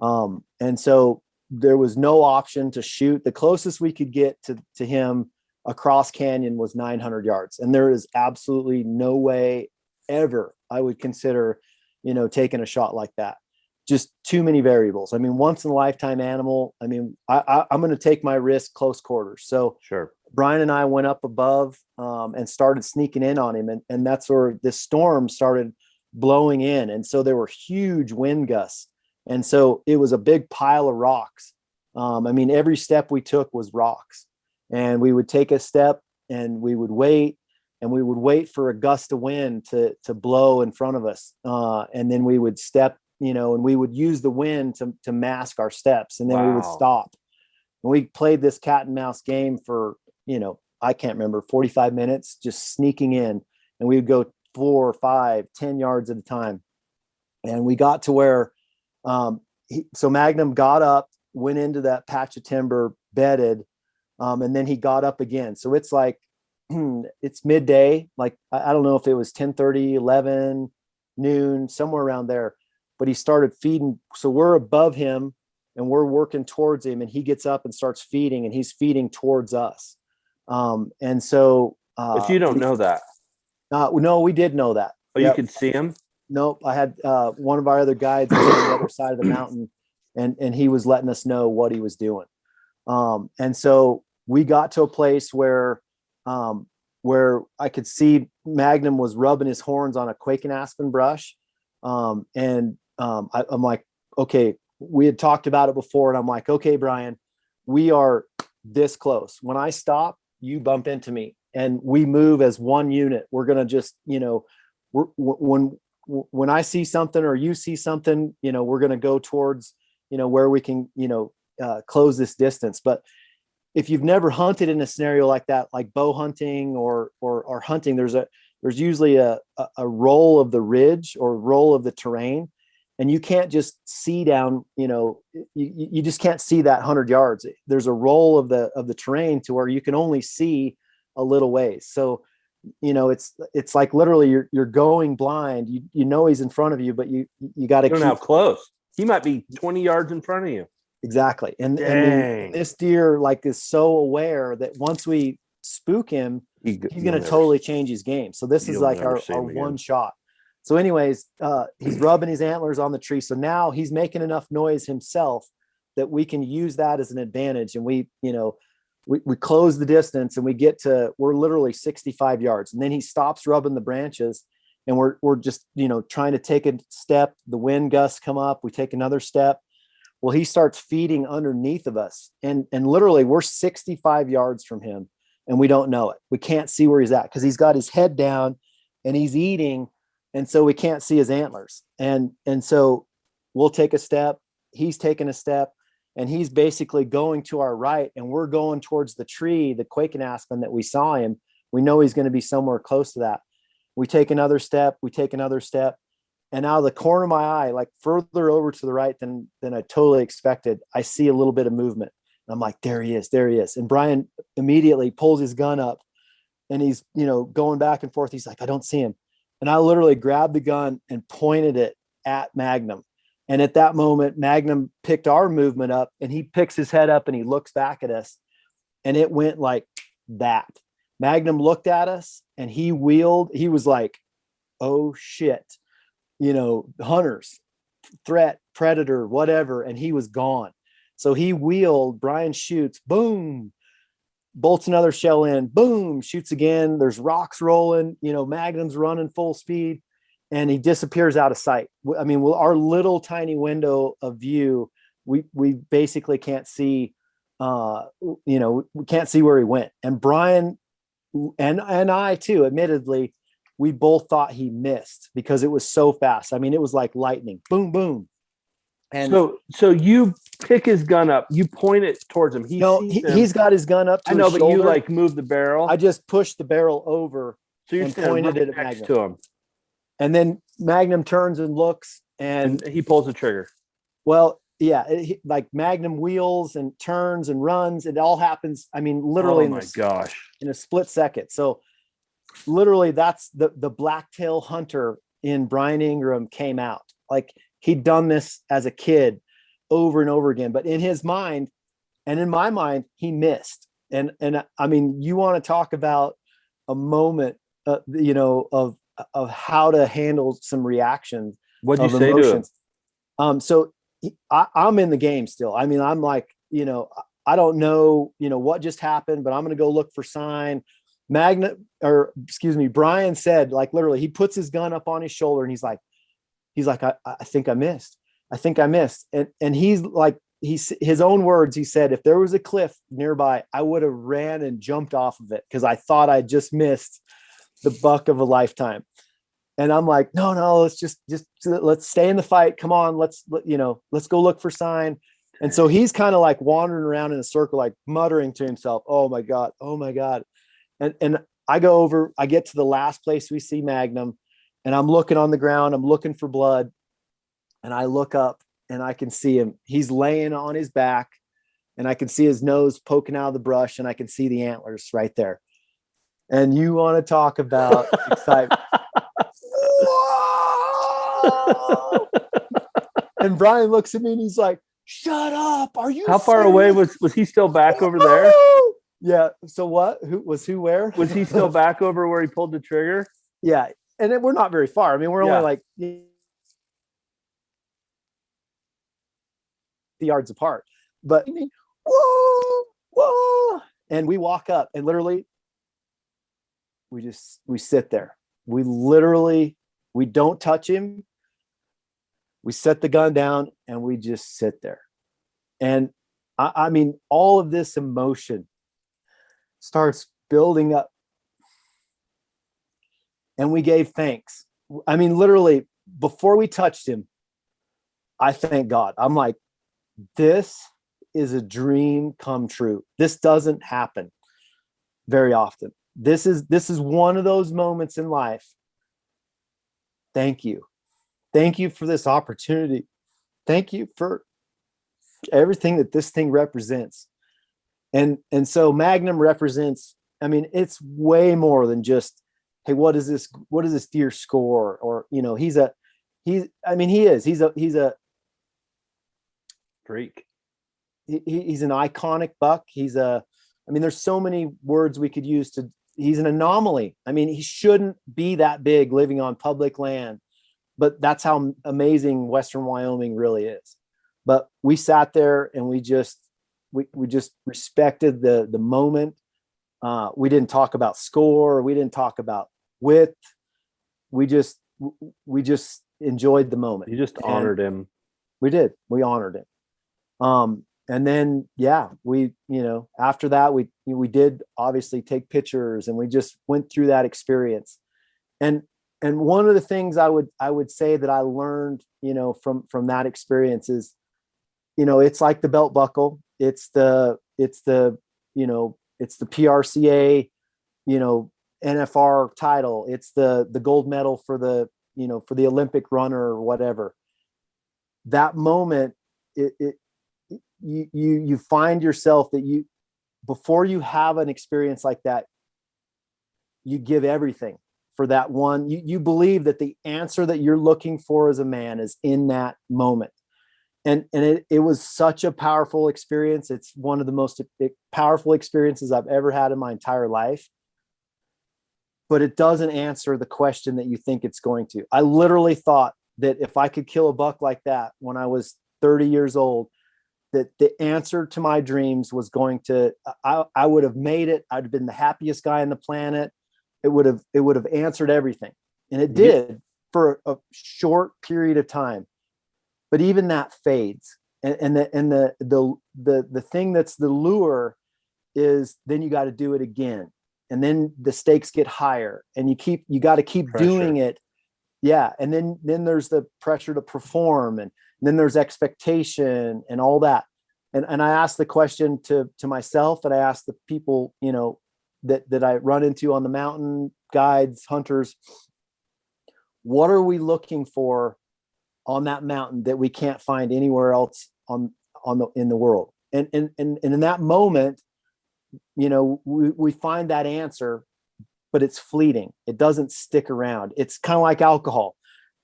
And so there was no option to shoot. The closest we could get to him across canyon was 900 yards. And there is absolutely no way ever I would consider, taking a shot like that. Just too many variables. I mean, once in a lifetime animal. I mean, I'm going to take my risk close quarters. So sure. Brian and I went up above and started sneaking in on him. And that's where this storm started blowing in. And so there were huge wind gusts. And so it was a big pile of rocks. I mean, every step we took was rocks. And we would take a step and we would wait, and we would wait for a gust of wind to blow in front of us. And then we would step, and we would use the wind to mask our steps. And then we would stop. And we played this cat and mouse game for, I can't remember, 45 minutes, just sneaking in. And we would go 4, 5, 10 yards at a time. And we got to where, so Magnum got up, went into that patch of timber, bedded, and then he got up again. So it's like, it's midday. Like, I don't know if it was 10:30, 11, noon, somewhere around there, but he started feeding. So we're above him and we're working towards him, and he gets up and starts feeding, and he's feeding towards us. And so, but you don't know that. No, we did know that. Oh, you could see him? Nope. I had one of our other guides on the other side of the mountain, and he was letting us know what he was doing. And so we got to a place where I could see Magnum was rubbing his horns on a quaking aspen brush. I'm like, okay, we had talked about it before, and I'm like, okay, Brian, we are this close. When I stop, you bump into me, and we move as one unit. We're going to just, when I see something or you see something, we're going to go towards, where we can, close this distance. But if you've never hunted in a scenario like that, like bow hunting or hunting, there's usually a roll of the ridge or roll of the terrain, and you can't just see down, you just can't see that 100 yards. There's a roll of the terrain to where you can only see a little ways. So, it's like literally you're going blind. He's in front of you, but you got to keep how close. He might be 20 yards in front of you. Exactly. And this deer is so aware that once we spook him, he's going to totally change his game. So this is like our one shot. So anyways, he's rubbing his antlers on the tree. So now he's making enough noise himself that we can use that as an advantage. And we close the distance and we're literally 65 yards. And then he stops rubbing the branches and we're just, trying to take a step. The wind gusts come up. We take another step. Well, he starts feeding underneath of us. And literally we're 65 yards from him and we don't know it. We can't see where he's at because he's got his head down and he's eating. And so we can't see his antlers. And so we'll take a step. He's taking a step and he's basically going to our right. And we're going towards the tree, the quaking aspen that we saw him. We know he's going to be somewhere close to that. We take another step. And out of the corner of my eye, like further over to the right than I totally expected, I see a little bit of movement. And I'm like, there he is. And Brian immediately pulls his gun up and he's, going back and forth. He's like, I don't see him. And I literally grabbed the gun and pointed it at Magnum. And at that moment, Magnum picked our movement up and he picks his head up and he looks back at us and it went like that. Magnum looked at us and he wheeled. He was like, oh shit, hunters, threat, predator, whatever. And he was gone. So he wheeled, Brian shoots, boom, bolts another shell in, boom, shoots again. There's rocks rolling, Magnum's running full speed and he disappears out of sight. I mean, our little tiny window of view, we basically can't see, we can't see where he went. And Brian and I too, admittedly, we both thought he missed because it was so fast. I mean, it was like lightning, boom, boom. And so you pick his gun up, you point it towards him. He's got his gun up to his shoulder. But you like move the barrel. I just pushed the barrel over so you're and pointed it at next Magnum. to him. And then Magnum turns and looks and he pulls the trigger. Well, yeah, like Magnum wheels and turns and runs. It all happens. I mean, literally in a split second. So literally that's the blacktail hunter in Brian Ingram came out. Like he'd done this as a kid over and over again, but in his mind and in my mind, he missed. And I mean, you want to talk about a moment, of how to handle some reactions. What'd you say to him? So I'm in the game still. I mean, I'm like, I don't know, what just happened, but I'm going to go look for sign. Brian said, like, literally, he puts his gun up on his shoulder and he's like, I think I missed. And he's like, his own words, he said, if there was a cliff nearby, I would have ran and jumped off of it because I thought I just missed the buck of a lifetime. And I'm like, no, let's just let's stay in the fight. Come on, let's go look for sign. And so he's kind of like wandering around in a circle, like muttering to himself, oh my God. And I go over, I get to the last place we see Magnum and I'm looking on the ground, I'm looking for blood. And I look up and I can see him. He's laying on his back and I can see his nose poking out of the brush and I can see the antlers right there. And you want to talk about excitement. And Brian looks at me and he's like, shut up. Are you How far away was he still back over there? Yeah. So what? Who where? Was he still back over where he pulled the trigger? Yeah. And then we're not very far. I mean, we're only like the yards apart. But whoa. And we walk up and literally we sit there. We don't touch him. We set the gun down and we just sit there. And I mean, all of this emotion starts building up. And we gave thanks. I mean, literally, before we touched him, I thank God. I'm like, this is a dream come true. This doesn't happen very often. This is one of those moments in life. Thank you. Thank you for this opportunity. Thank you for everything that this thing represents. And so Magnum represents, I mean, it's way more than just, hey, what does this deer score? Or, he's a freak. He's an iconic buck. There's so many words we could use he's an anomaly. I mean, he shouldn't be that big living on public land. but that's how amazing Western Wyoming really is. But we sat there and we just respected the moment. We didn't talk about score. We didn't talk about width. We just enjoyed the moment. You just honored him. We did. We honored him. And then, yeah, we, after that, we did obviously take pictures, and we just went through that experience. And one of the things I would say that I learned, from that experience is, it's like the belt buckle. It's the PRCA, NFR title. It's the gold medal for the Olympic runner or whatever. That moment, you find yourself that before you have an experience like that, you give everything for that one. You believe that the answer that you're looking for as a man is in that moment. And it was such a powerful experience. It's one of the most powerful experiences I've ever had in my entire life. But it doesn't answer the question that you think it's going to. I literally thought that if I could kill a buck like that when I was 30 years old, that the answer to my dreams was going to, I would have made it. I'd have been the happiest guy on the planet. It would have answered everything. And it did for a short period of time. But even that fades. And the thing that's the lure is then you got to do it again. And then the stakes get higher, and you got to keep doing it. Yeah. And then there's the pressure to perform, and then there's expectation and all that. And I asked the question to myself, and I asked the people, that I run into on the mountain, guides, hunters, what are we looking for on that mountain that we can't find anywhere else in the world? And in that moment, we find that answer, but it's fleeting. It doesn't stick around. It's kind of like alcohol.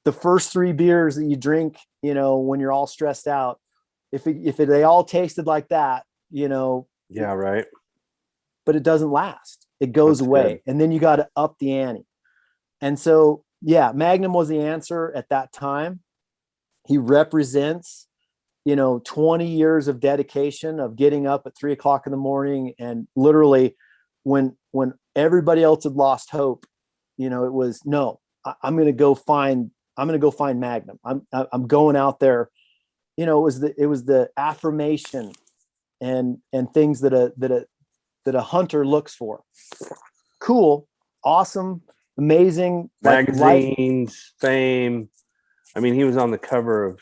The first 3 beers that you drink, when you're all stressed out, if they all tasted like that, yeah, right. But it doesn't last. It goes away. Good. And then you got to up the ante. And so, yeah, Magnum was the answer at that time. He represents, 20 years of dedication, of getting up at 3 o'clock in the morning. And literally when everybody else had lost hope, it was, no, I'm going to go find Magnum. I'm going out there. It was the affirmation and things that a hunter looks for. Cool, awesome, amazing. Magazines, fame. I mean, he was on the cover of,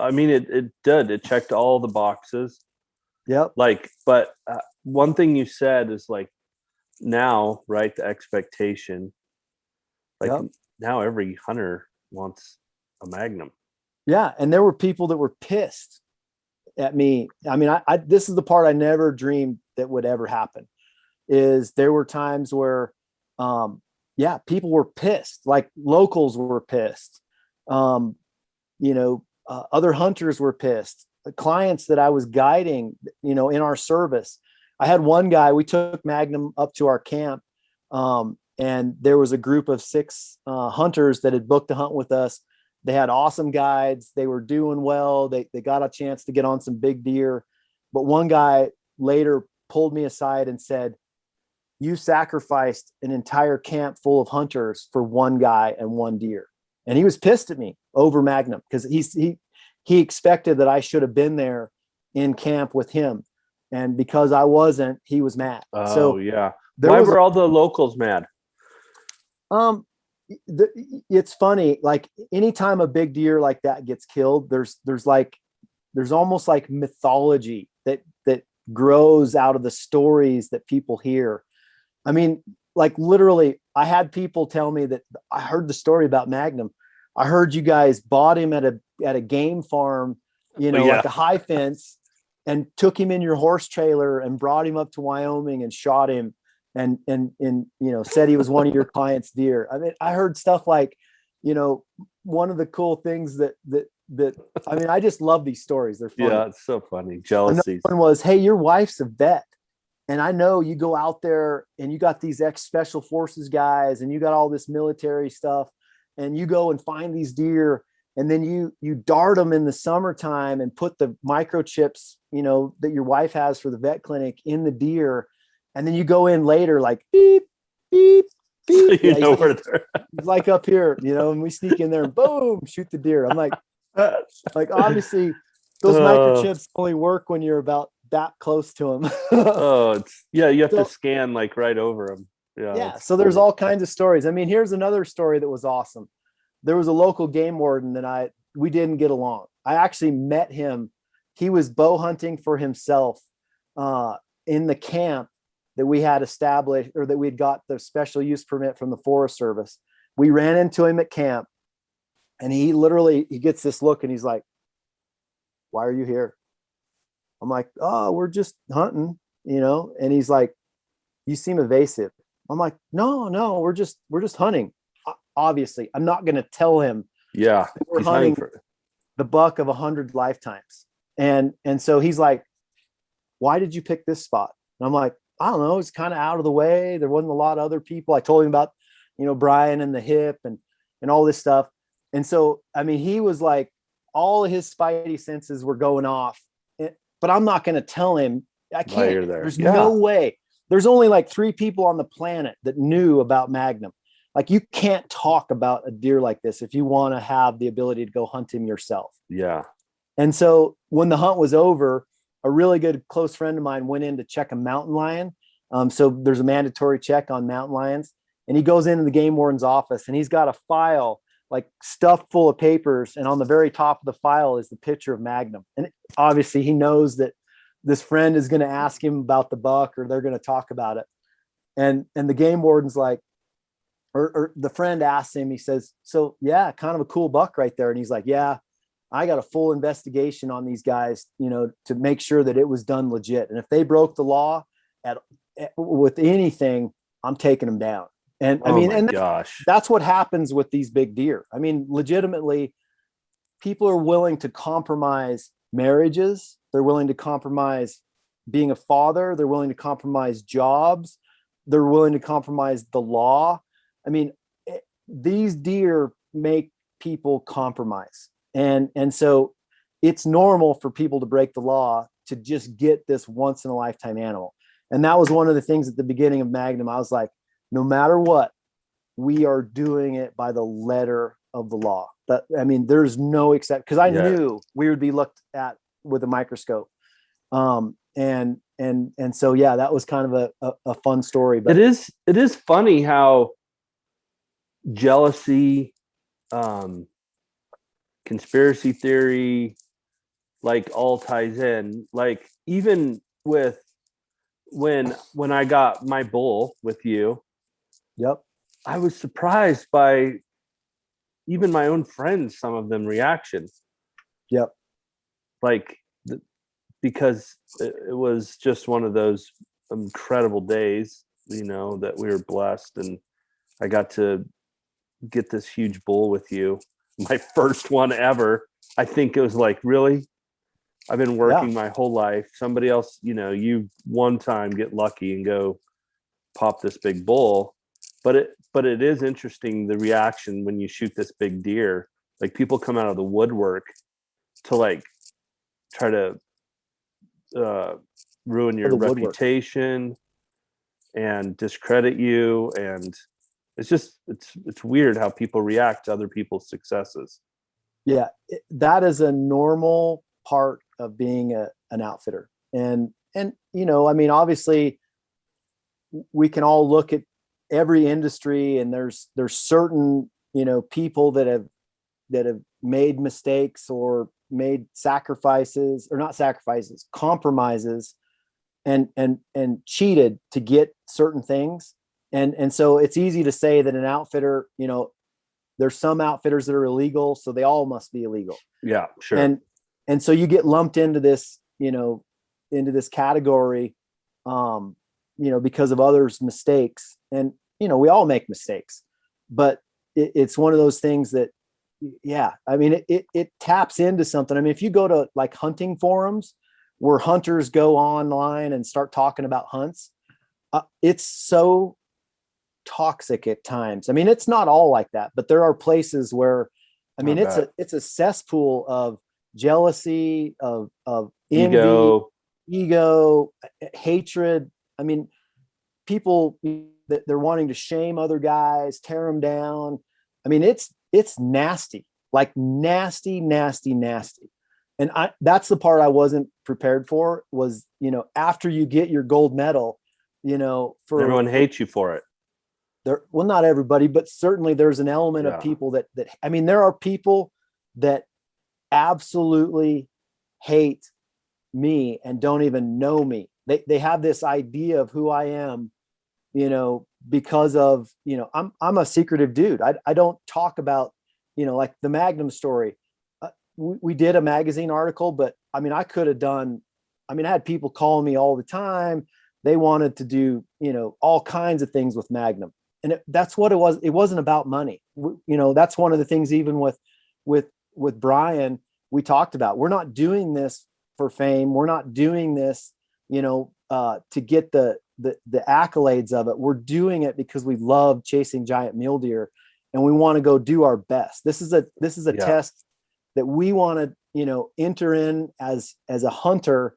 it checked all the boxes. Yep. But one thing you said is now, right, the expectation, now every hunter wants a Magnum. Yeah. And there were people that were pissed at me. I mean, this is the part I never dreamed that would ever happen, is there were times where, people were pissed, like locals were pissed. Other hunters were pissed. The clients that I was guiding, in our service. I had one guy, we took Magnum up to our camp, and there was a group of 6 hunters that had booked a hunt with us. They had awesome guides. They were doing well. They got a chance to get on some big deer. But one guy later pulled me aside and said, "You sacrificed an entire camp full of hunters for one guy and one deer." And he was pissed at me over Magnum because he expected that I should have been there in camp with him. And because I wasn't, he was mad. Oh, so yeah. Why were all the locals mad? It's funny. Like anytime a big deer like that gets killed, there's almost like mythology that grows out of the stories that people hear. I mean, like literally, I had people tell me that I heard the story about Magnum. I heard you guys bought him at a game farm, like a high fence, and took him in your horse trailer and brought him up to Wyoming and shot him and said he was one of your clients' deer. I mean, I heard stuff like, one of the cool things that I mean, I just love these stories. They're funny. Yeah, it's so funny. Jealousy. Another one was, "Hey, your wife's a vet. And I know you go out there and you got these ex-special forces guys and you got all this military stuff. and you go and find these deer, and then you dart them in the summertime and put the microchips, that your wife has for the vet clinic in the deer. And then you go in later, like beep, beep, beep. You know where he's like up here, and we sneak in there and boom, shoot the deer. I'm like obviously those microchips only work when you're about that close to them. You have to scan like right over them. Yeah. So there's all kinds of stories. I mean, here's another story that was awesome. There was a local game warden that we didn't get along. I actually met him. He was bow hunting for himself in the camp that we had established, or that we'd got the special use permit from the Forest Service. We ran into him at camp, and he gets this look and he's like, "Why are you here?" I'm like, "Oh, we're just hunting, and he's like, "You seem evasive." I'm like, no, we're just hunting. Obviously, I'm not going to tell him. Yeah, we're hunting the buck of 100 lifetimes. And so he's like, "Why did you pick this spot?" And I'm like, "I don't know. It's kind of out of the way. There wasn't a lot of other people." I told him about, Brian and the hip and all this stuff. And so, I mean, he was like, all of his spidey senses were going off, but I'm not going to tell him. I can't. There's no way. There's only like 3 people on the planet that knew about Magnum. Like, you can't talk about a deer like this if you want to have the ability to go hunt him yourself. Yeah. And so when the hunt was over, a really good close friend of mine went in to check a mountain lion. So there's a mandatory check on mountain lions, and he goes into the game warden's office, and he's got a file like stuffed full of papers. And on the very top of the file is the picture of Magnum. And obviously he knows that this friend is going to ask him about the buck, or they're going to talk about it. And the game warden's like, or the friend asks him, he says, "So yeah, kind of a cool buck right there." And he's like, "Yeah, I got a full investigation on these guys, to make sure that it was done legit. And if they broke the law with anything, I'm taking them down." And I mean, that's what happens with these big deer. I mean, legitimately, people are willing to compromise marriages. They're willing to compromise being a father. They're willing to compromise jobs. They're willing to compromise the law. I mean, these deer make people compromise. And so it's normal for people to break the law to just get this once in a lifetime animal. And that was one of the things at the beginning of Magnum. I was like, no matter what, we are doing it by the letter of the law. There's no exception, because I knew we would be looked at with a microscope. And so, yeah, that was kind of a fun story. But it is funny how jealousy, conspiracy theory, like, all ties in. Like, even with when I got my bull with you, yep, I was surprised by even my own friends, some of them reactions. Yep. Like, because it was just one of those incredible days, that we were blessed, and I got to get this huge bull with you, my first one ever. I think it was like, really? I've been working my whole life. Somebody else, you one time get lucky and go pop this big bull. But it is interesting, the reaction when you shoot this big deer. Like, people come out of the woodwork to like try to ruin your reputation and discredit you. And it's weird how people react to other people's successes. Yeah, that is a normal part of being an outfitter. And obviously we can all look at every industry, and there's certain, people that have made mistakes or made sacrifices, or not sacrifices, compromises, and cheated to get certain things. And so it's easy to say that an outfitter, there's some outfitters that are illegal, so they all must be illegal. Yeah, sure. And so you get lumped into this, category, because of others' mistakes. And, we all make mistakes, but it's one of those things that, it taps into something. I mean, if you go to like hunting forums where hunters go online and start talking about hunts, it's so toxic at times. I mean, it's not all like that, but there are places where, I mean, it's a cesspool of jealousy, of envy, ego, hatred. I mean, people that they're wanting to shame other guys, tear them down. I mean, it's nasty, like nasty. And that's the part I wasn't prepared for was, after you get your gold medal, for everyone hates you for it. Well, not everybody, but certainly there's an element of people that, I mean, there are people that absolutely hate me and don't even know me. They have this idea of who I am, because of, I'm a secretive dude. I don't talk about, like the Magnum story. We did a magazine article, but I mean, I had people calling me all the time. They wanted to do, all kinds of things with Magnum. And that's what it was. It wasn't about money. That's one of the things, even with Brian, we talked about, we're not doing this for fame. We're not doing this, to get the accolades of it. We're doing it because we love chasing giant mule deer and we want to go do our best. This is a test that we want to, enter in as a hunter,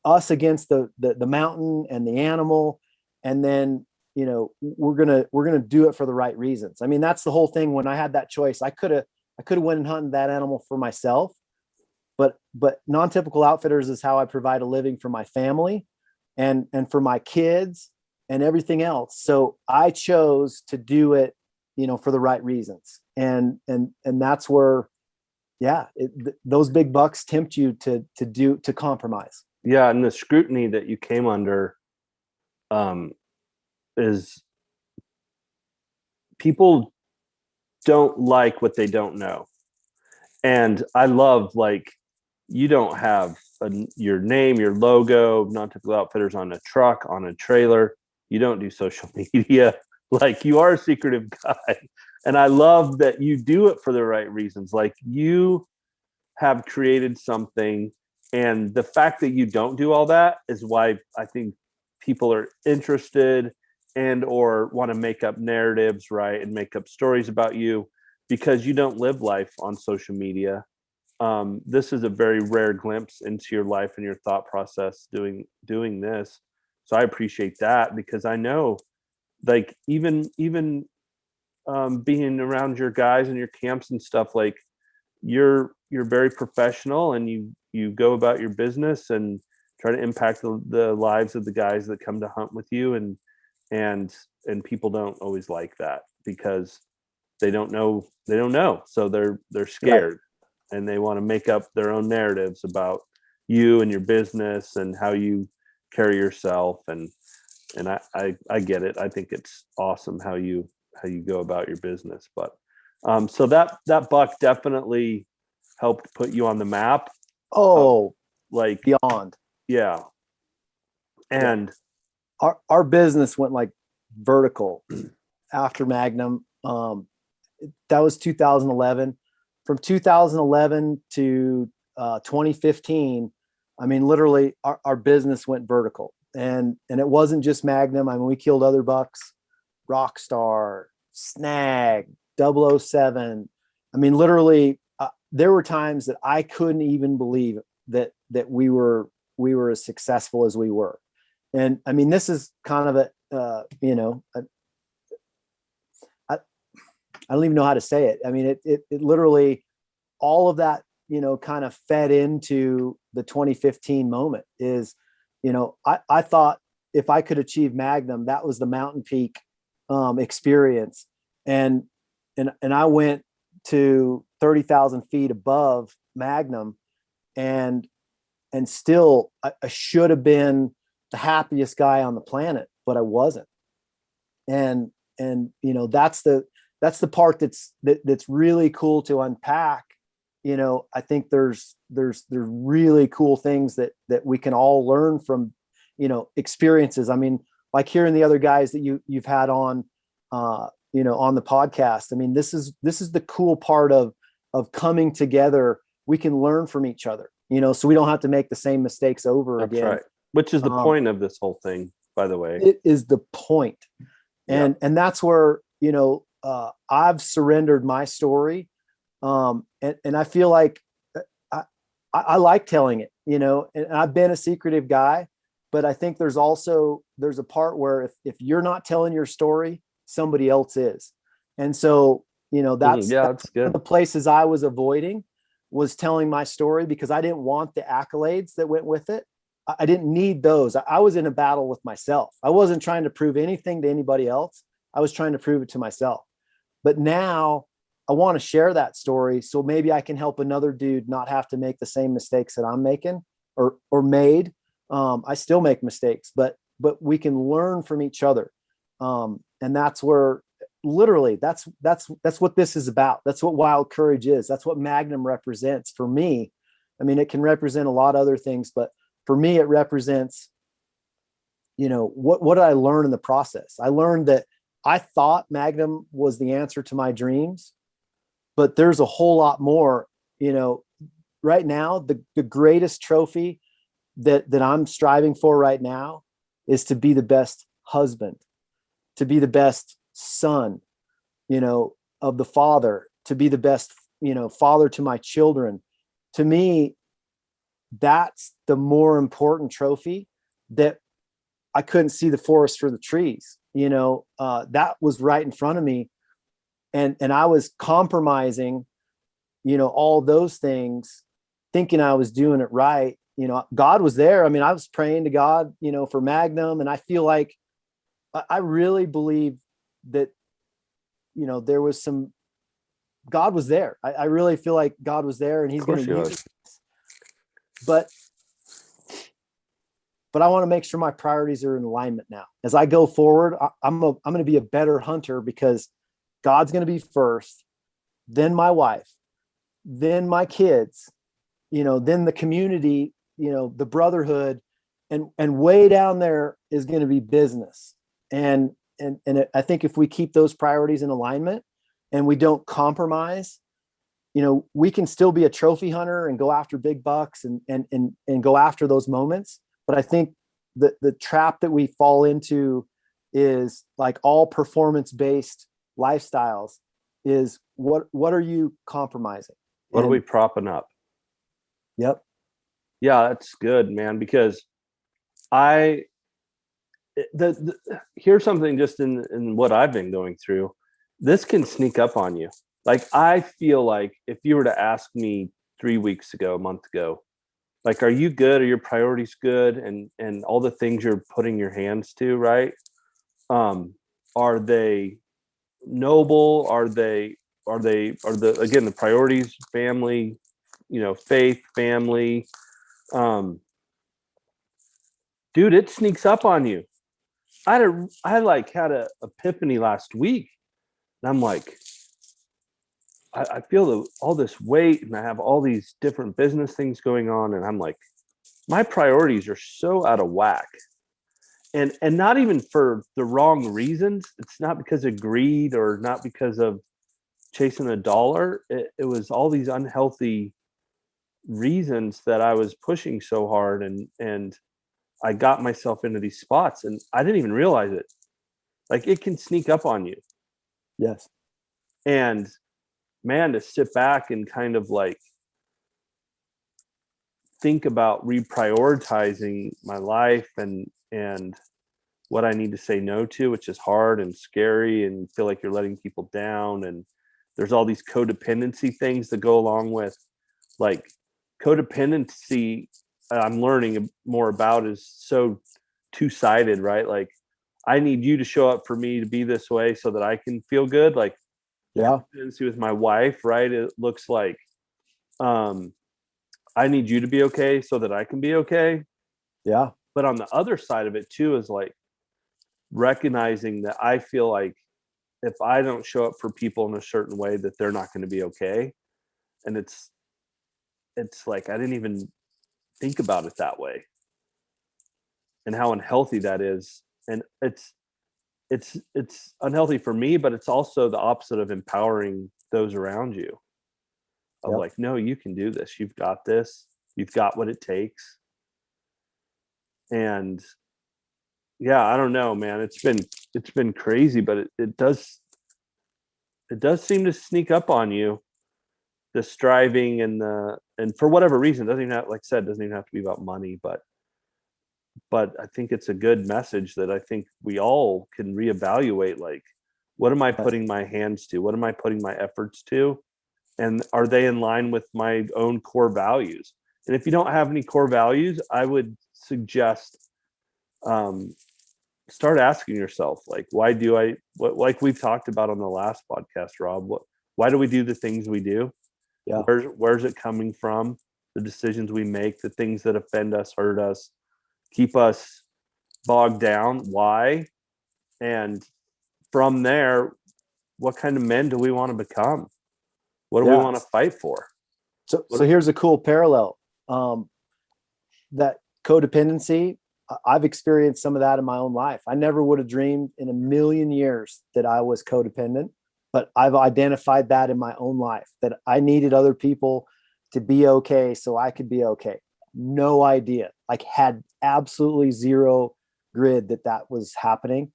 us against the mountain and the animal. And then, we're going to do it for the right reasons. I mean, that's the whole thing. When I had that choice, I could have went and hunted that animal for myself, but Non-Typical Outfitters is how I provide a living for my family and for my kids and everything else. So I chose to do it, for the right reasons. And that's where, those big bucks tempt you to compromise. Yeah. And the scrutiny that you came under, is people don't like what they don't know. And I love, like, you don't have your name, your logo, Non-Typical Outfitters on a truck, on a trailer. You don't do social media. Like, you are a secretive guy. And I love that you do it for the right reasons. Like, you have created something, and the fact that you don't do all that is why I think people are interested and or want to make up narratives, right, and make up stories about you, because you don't live life on social media. This is a very rare glimpse into your life and your thought process doing this. So I appreciate that, because I know, like, even being around your guys and your camps and stuff, like, you're very professional, and you go about your business and try to impact the lives of the guys that come to hunt with you. And people don't always like that, because they don't know. So they're scared, and they want to make up their own narratives about you and your business and how you carry yourself. And I get it. I think it's awesome how you go about your business. But so that buck definitely helped put you on the map. Oh, like beyond. Yeah. And our business went like vertical after Magnum. That was 2011. From 2011 to 2015, I mean, literally our business went vertical. And it wasn't just Magnum. I mean, we killed other bucks, Rockstar, Snag, 007. I mean, literally, there were times that I couldn't even believe that we were as successful as we were. And I mean, this is kind of I don't even know how to say it. I mean, it literally, all of that, kind of fed into the 2015 moment. Is, I thought if I could achieve Magnum, that was the mountain peak experience. And I went to 30,000 feet above Magnum, and still I should have been the happiest guy on the planet, but I wasn't. And that's the part that's really cool to unpack. I think there's really cool things that we can all learn from, experiences. I mean, like hearing the other guys that you've had on, on the podcast. I mean, this is the cool part of coming together. We can learn from each other, so we don't have to make the same mistakes over again. Right. Which is the point of this whole thing, by the way. It is the point. And that's where, I've surrendered my story. And I feel like I like telling it, and I've been a secretive guy, but I think there's a part where if you're not telling your story, somebody else is. And so, that's that's one of good. the places I was avoiding, was telling my story, because I didn't want the accolades that went with it. I didn't need those. I was in a battle with myself. I wasn't trying to prove anything to anybody else. I was trying to prove it to myself. But now I want to share that story, so maybe I can help another dude not have to make the same mistakes that I'm making or made. I still make mistakes, but we can learn from each other. And that's where, literally, that's what this is about. That's what Wild Courage is. That's what Magnum represents for me. I mean, it can represent a lot of other things, but for me, it represents, what did I learn in the process? I learned that I thought Magnum was the answer to my dreams, but there's a whole lot more. Right now, the greatest trophy that I'm striving for right now is to be the best husband, to be the best son, of the father, to be the best, father to my children. To me, that's the more important trophy. That I couldn't see the forest for the trees. That was right in front of me. And I was compromising, all those things, thinking I was doing it right. God was there. I mean, I was praying to God, for Magnum. And I feel like I really believe that, there was God was there. I really feel like God was there, and he's going to use it. But I want to make sure my priorities are in alignment now. As I go forward, I'm going to be a better hunter, because God's going to be first, then my wife, then my kids, then the community, the brotherhood, and way down there is going to be business. And I think if we keep those priorities in alignment and we don't compromise, we can still be a trophy hunter and go after big bucks and go after those moments. But I think the trap that we fall into is, like all performance-based lifestyles, is what are you compromising? What are we propping up? Yep. Yeah, that's good, man, because here's something just in what I've been going through. This can sneak up on you. Like, I feel like if you were to ask me 3 weeks ago, a month ago, like, are you good? Are your priorities good? And all the things you're putting your hands to, right? Are they noble? Are the again, the priorities, family, faith, family? Dude, it sneaks up on you. I had a epiphany last week, and I'm like, I feel all this weight, and I have all these different business things going on, and I'm like, my priorities are so out of whack, and not even for the wrong reasons. It's not because of greed or not because of chasing a dollar. It was all these unhealthy reasons that I was pushing so hard, and I got myself into these spots, and I didn't even realize it. Like, it can sneak up on you. Yes. And man, to sit back and kind of like think about reprioritizing my life and what I need to say no to, which is hard and scary, and feel like you're letting people down. And there's all these codependency things that go along with, like, codependency. I'm learning more about is so two-sided, right? Like, I need you to show up for me to be this way so that I can feel good. Like, Yeah. codependency with my wife, right? It looks like, I need you to be okay so that I can be okay. Yeah. But on the other side of it too is like recognizing that I feel like if I don't show up for people in a certain way, that they're not going to be okay. And it's like, I didn't even think about it that way, and how unhealthy that is. And it's unhealthy for me, but it's also the opposite of empowering those around you, of Yep. like, no, you can do this. You've got this. You've got what it takes. And yeah, I don't know, man. It's been crazy, but it does seem to sneak up on you, the striving and for whatever reason, doesn't even have, like I said, doesn't even have to be about money, but I think it's a good message that I think we all can reevaluate, like, what am I putting my hands to? What am I putting my efforts to? And are they in line with my own core values? And if you don't have any core values, I would suggest start asking yourself, like, why do I, what, like we've talked about on the last podcast, Rob, why do we do the things we do? Yeah. Where's it coming from? The decisions we make, the things that offend us, hurt us, keep us bogged down. Why? And from there, what kind of men do we want to become? What do we want to fight for? So here's a cool parallel. That codependency, I've experienced some of that in my own life. I never would have dreamed in a million years that I was codependent, but I've identified that in my own life, that I needed other people to be okay so I could be okay. No idea. Like, had absolutely zero grid that was happening.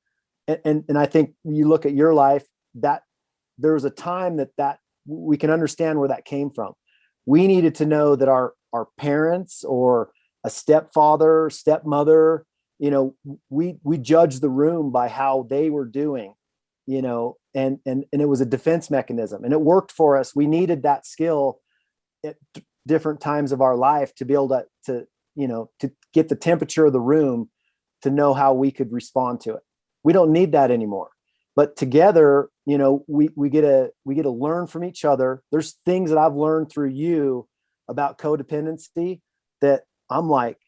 And I think you look at your life, that there was a time that we can understand where that came from. We needed to know that our parents or a stepfather, stepmother, we judged the room by how they were doing, and it was a defense mechanism, and it worked for us. We needed that skill at different times of our life to be able to get the temperature of the room, to know how we could respond to it. We don't need that anymore. But together, we get to learn from each other. There's things that I've learned through you about codependency that I'm like,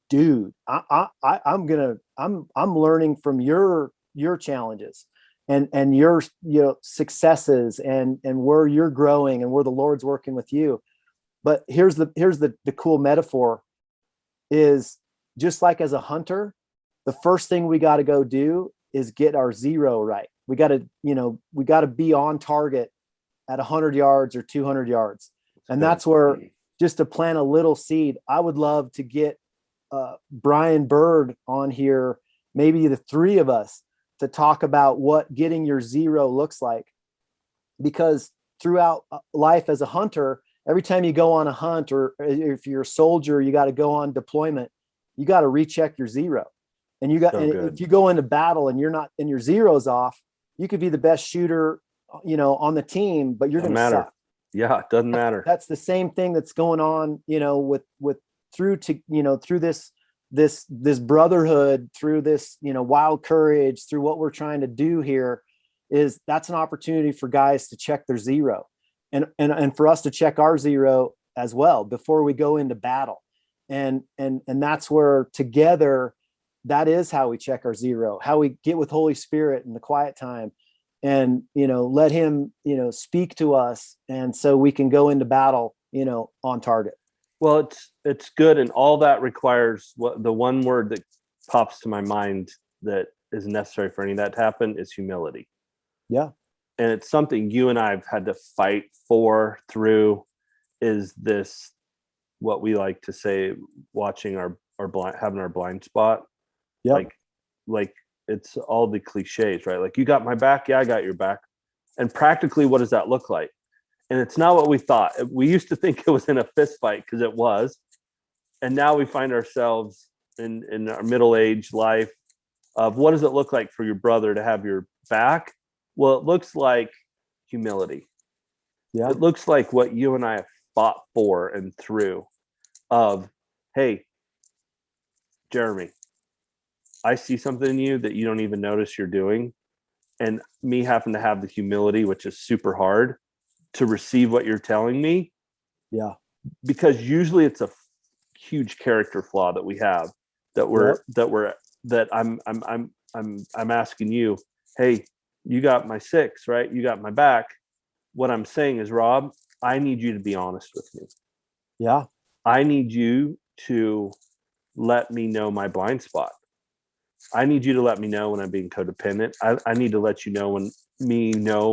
dude, I'm learning from your challenges and your successes and where you're growing and where the Lord's working with you. But here's the cool metaphor is, just like as a hunter, the first thing we got to go do is get our zero right. We got to be on target at 100 yards or 200 yards. And that's where, just to plant a little seed, I would love to get Brian Bird on here, maybe the three of us, to talk about what getting your zero looks like. Because throughout life as a hunter, every time you go on a hunt, or if you're a soldier, you got to go on deployment, you got to recheck your zero. And if you go into battle and you're not, and your zero's off, you could be the best shooter, on the team, but you're going to suck. Yeah, it doesn't matter. That's the same thing that's going on, through this brotherhood, through this, wild courage, through what we're trying to do here. That's an opportunity for guys to check their zero, and for us to check our zero as well before we go into battle. And that's where together, that is how we check our zero, how we get with Holy Spirit in the quiet time, and, let him, speak to us. And so we can go into battle, on target. Well, it's good. And all that requires, the one word that pops to my mind that is necessary for any of that to happen is humility. Yeah. And it's something you and I have had to fight through, is this, what we like to say, watching our blind, having our blind spot. Yeah. Like it's all the cliches, right? Like, you got my back. Yeah, I got your back. And practically, what does that look like? And it's not what we thought. We used to think it was in a fist fight, because it was. And now we find ourselves in our middle-aged life of, what does it look like for your brother to have your back? Well, it looks like humility. Yeah. It looks like what you and I have fought for and through, of, hey, Jeremy, I see something in you that you don't even notice you're doing. And me having to have the humility, which is super hard, to receive what you're telling me. Yeah. Because usually it's a huge character flaw that we have, that I'm asking you, hey, you got my 6, right? You got my back. What I'm saying is, Rob, I need you to be honest with me. Yeah. I need you to let me know my blind spot. I need you to let me know when I'm being codependent. I need to let you know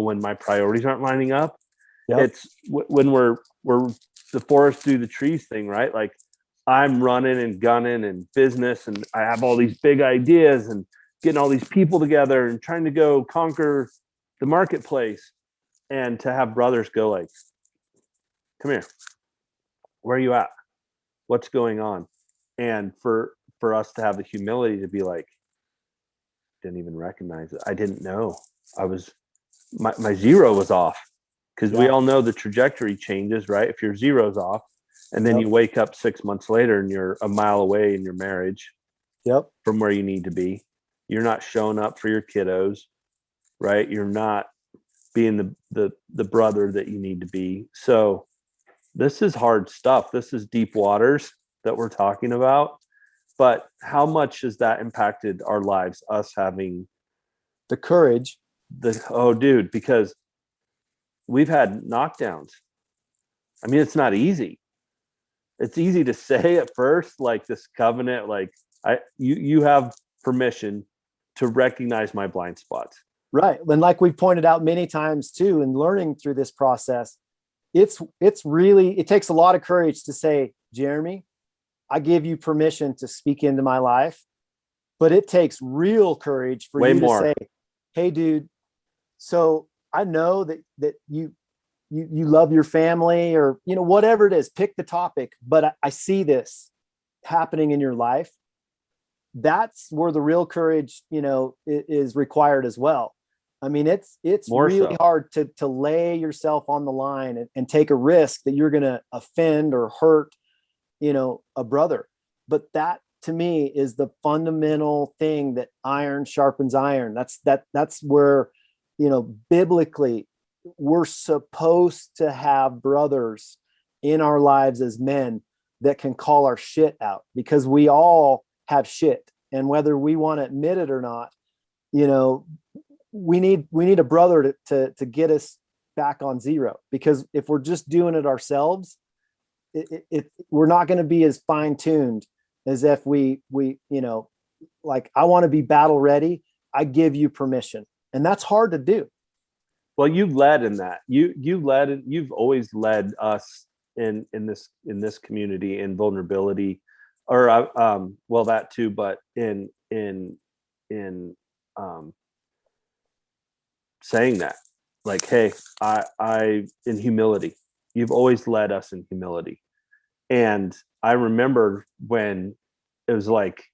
when my priorities aren't lining up. Yep. It's when we're the forest through the trees thing, right? Like, I'm running and gunning and business, and I have all these big ideas and getting all these people together and trying to go conquer the marketplace. And to have brothers go like, come here, where are you at? What's going on? And for us to have the humility to be like, didn't even recognize it. I didn't know. I was my zero was off, because we all know the trajectory changes, right? If your zero's off, and then you wake up 6 months later and you're a mile away in your marriage from where you need to be. You're not showing up for your kiddos, right? You're not being the brother that you need to be. So this is hard stuff. This is deep waters that we're talking about. But how much has that impacted our lives, us having the courage? Dude, because we've had knockdowns. I mean, it's not easy. It's easy to say at first, like this covenant, like you have permission to recognize my blind spots. Right. And like we pointed out many times too, in learning through this process, it takes a lot of courage to say, Jeremy, I give you permission to speak into my life, but it takes real courage for you to say, hey, dude, so I know that you love your family, or, whatever it is, pick the topic, but I see this happening in your life. That's where the real courage, is required as well. I mean, it's more really so hard to lay yourself on the line and take a risk that you're going to offend or hurt, a brother. But that to me is the fundamental thing, that iron sharpens iron. That's where, biblically, we're supposed to have brothers in our lives as men that can call our shit out, because we all have shit. And whether we want to admit it or not, we need a brother to get us back on zero, because if we're just doing it ourselves, we're not going to be as fine-tuned as if we like, I want to be battle ready. I give you permission. And that's hard to do. Well, you led in that. You've always led us in this community in vulnerability, or well, that too, but in saying that, like, hey, I in humility. You've always led us in humility. And I remember when it was like,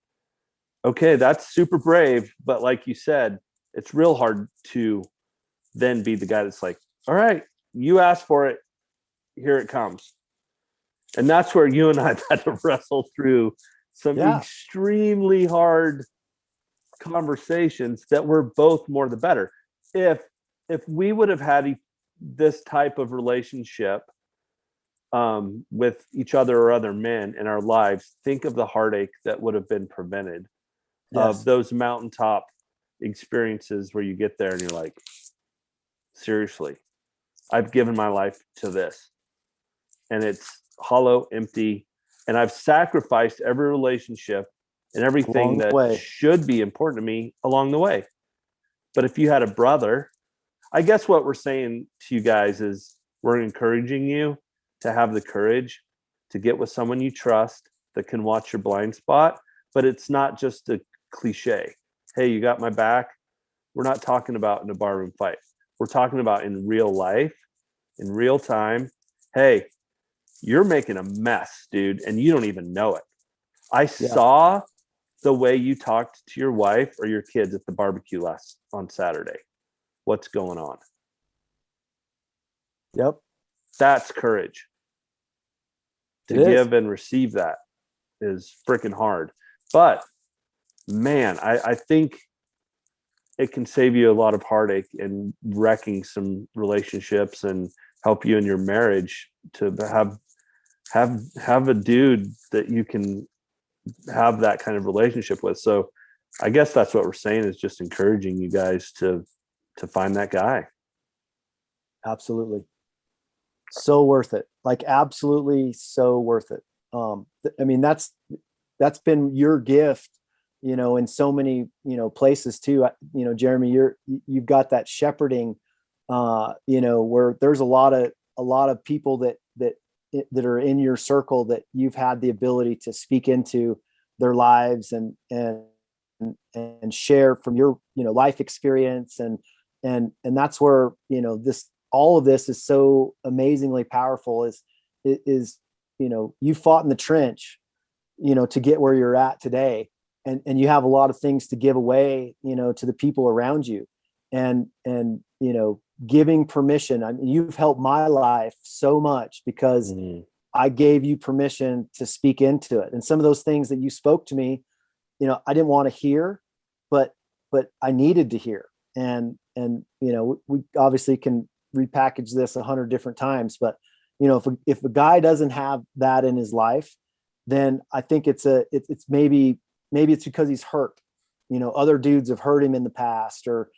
okay, that's super brave, but like you said, it's real hard to then be the guy that's like, all right, you asked for it, here it comes. And that's where you and I've had to wrestle through some extremely hard conversations that were both more the better. If we would have had this type of relationship with each other or other men in our lives, think of the heartache that would have been prevented of those mountaintop experiences where you get there and you're like, seriously, I've given my life to this and it's hollow, empty, and I've sacrificed every relationship and everything that should be important to me along the way. But if you had a brother, I guess what we're saying to you guys is we're encouraging you to have the courage to get with someone you trust that can watch your blind spot. But it's not just a cliche. Hey, you got my back. We're not talking about in a barroom fight. We're talking about in real life, in real time. Hey, you're making a mess, dude, and you don't even know it. I saw the way you talked to your wife or your kids at the barbecue on Saturday. What's going on? Yep. That's courage. To give and receive that is freaking hard. But man, I think it can save you a lot of heartache and wrecking some relationships and help you in your marriage to have a dude that you can have that kind of relationship with. So I guess that's what we're saying, is just encouraging you guys to find that guy. Absolutely. So worth it. Like, absolutely so worth it. I mean, that's been your gift, in so many, places too. Jeremy, you've got that shepherding, where there's a lot of people that, that are in your circle that you've had the ability to speak into their lives and share from your, life experience. And that's where, all of this is so amazingly powerful is, you fought in the trench, to get where you're at today. And you have a lot of things to give away, to the people around you, and giving permission. I mean, you've helped my life so much because I gave you permission to speak into it. And some of those things that you spoke to me, I didn't want to hear, but I needed to hear. And we obviously can repackage this 100 different times, but if a guy doesn't have that in his life, then I think it's maybe it's because he's hurt. Other dudes have hurt him in the past, or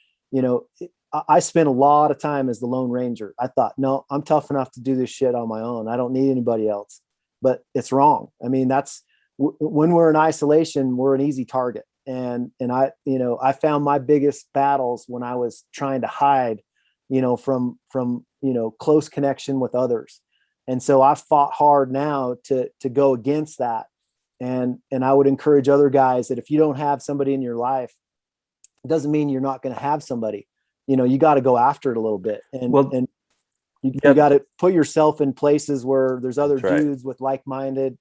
I spent a lot of time as the Lone Ranger. I thought, no, I'm tough enough to do this shit on my own. I don't need anybody else. But it's wrong. I mean, that's when we're in isolation, we're an easy target. And I found my biggest battles when I was trying to hide, from close connection with others. And so I fought hard now to go against that. And I would encourage other guys that if you don't have somebody in your life, it doesn't mean you're not going to have somebody. You got to go after it a little bit, and you got to put yourself in places where there's other dudes with like-minded,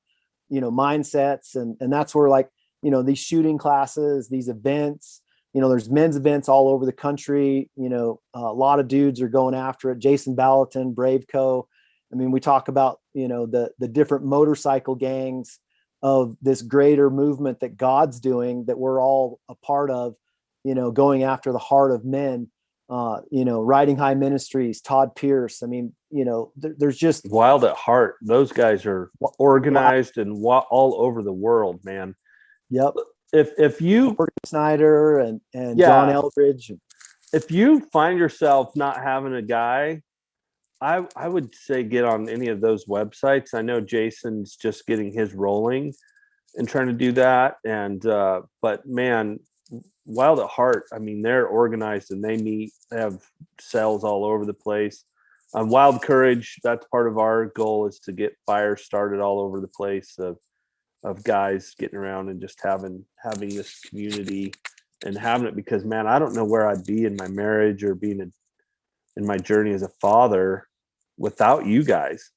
mindsets. And that's where, like, these shooting classes, these events, there's men's events all over the country. A lot of dudes are going after it. Jason Ballatin, Brave Co. I mean, we talk about, the different motorcycle gangs of this greater movement that God's doing, that we're all a part of, going after the heart of men. Riding High Ministries, Todd Pierce. I mean, there's just Wild at Heart. Those guys are organized and all over the world, man. Yep. If you Snyder and John Eldridge. If you find yourself not having a guy, I would say get on any of those websites. I know Jason's just getting his rolling and trying to do that. And but man, Wild at Heart, I mean, they're organized and they meet. They have cells all over the place. Wild Courage, that's part of our goal, is to get fires started all over the place of guys getting around and just having this community and having it, because man, I don't know where I'd be in my marriage or being in my journey as a father without you guys,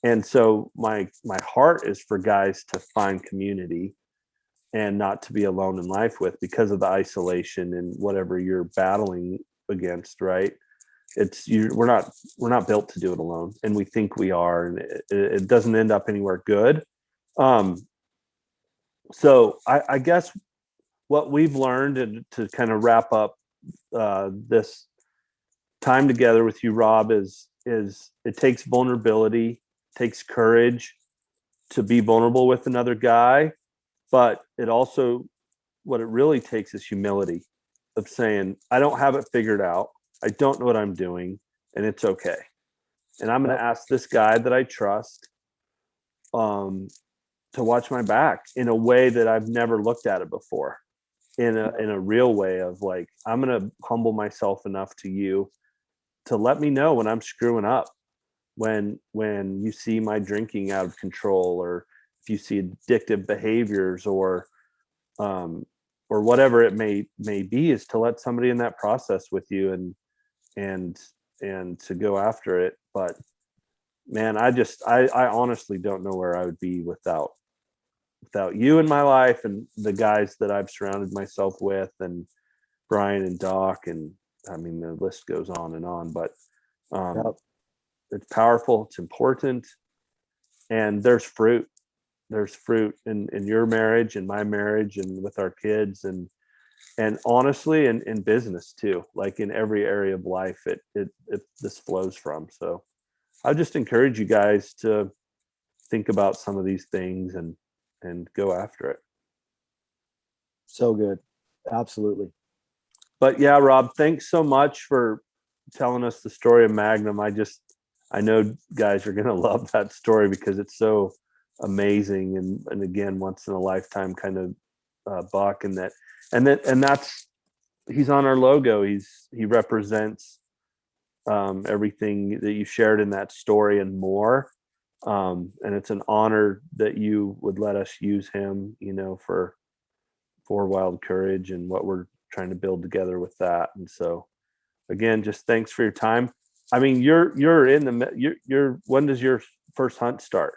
And so my heart is for guys to find community and not to be alone in life with, because of the isolation and whatever you're battling against, right? We're not built to do it alone, and we think we are, and it doesn't end up anywhere good. So I guess what we've learned, and to kind of wrap up this time together with you, Robb, is it takes vulnerability, takes courage to be vulnerable with another guy. But it also, what it really takes is humility of saying, I don't have it figured out. I don't know what I'm doing, and it's okay. And I'm going to ask this guy that I trust to watch my back in a way that I've never looked at it before, in a real way of, like, I'm going to humble myself enough to you to let me know when I'm screwing up, when you see my drinking out of control, or if you see addictive behaviors, or whatever it may be, is to let somebody in that process with you and to go after it. But man, I honestly don't know where I would be without you in my life, and the guys that I've surrounded myself with, and Brian and Doc, and I mean, the list goes on and on. But it's powerful, it's important, and there's fruit in your marriage and my marriage and with our kids, and honestly in business too, like in every area of life it this flows from. So I just encourage you guys to think about some of these things and go after it. So good. Absolutely. But yeah, Robb, thanks so much for telling us the story of Magnum. I know guys are going to love that story because it's so amazing, and again, once in a lifetime kind of buck, and that's he's on our logo. He represents everything that you shared in that story and more. And it's an honor that you would let us use him, for Wild Courage and what we're trying to build together with that. And so again, just thanks for your time. I mean, you're in you're when does your first hunt start?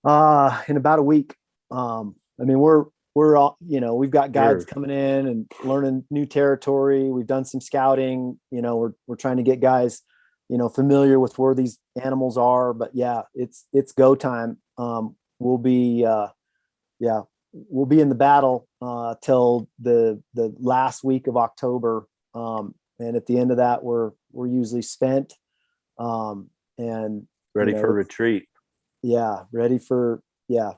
In about a week. I mean, we're all, we've got guides coming in and learning new territory. We've done some scouting, we're trying to get guys, familiar with where these animals are, but yeah, it's go time. We'll be in the battle, till the last week of October. And at the end of that, we're usually spent, and ready for retreat. Yeah. Ready for, yeah.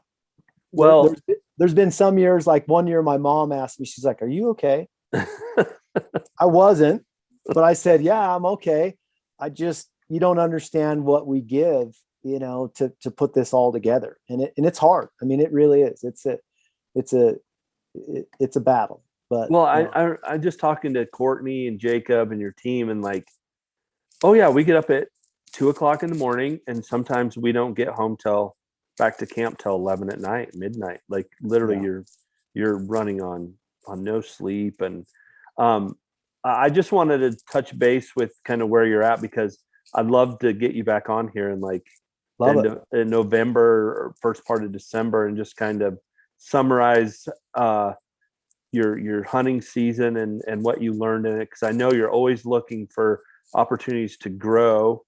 Well, there's been some years, like one year my mom asked me, she's like, "Are you okay?" I wasn't, but I said, "Yeah, I'm okay. You don't understand what we give, to put this all together." And it's hard. I mean, it really is. It's a battle, but well, I'm just talking to Courtney and Jacob and your team, and like, oh yeah, we get up at 2:00 in the morning, and sometimes we don't get home back to camp till 11 at night, midnight. Like literally, you're running on no sleep. And I just wanted to touch base with kind of where you're at, because I'd love to get you back on here in in November or first part of December, and just kind of summarize your hunting season and what you learned in it, because I know you're always looking for opportunities to grow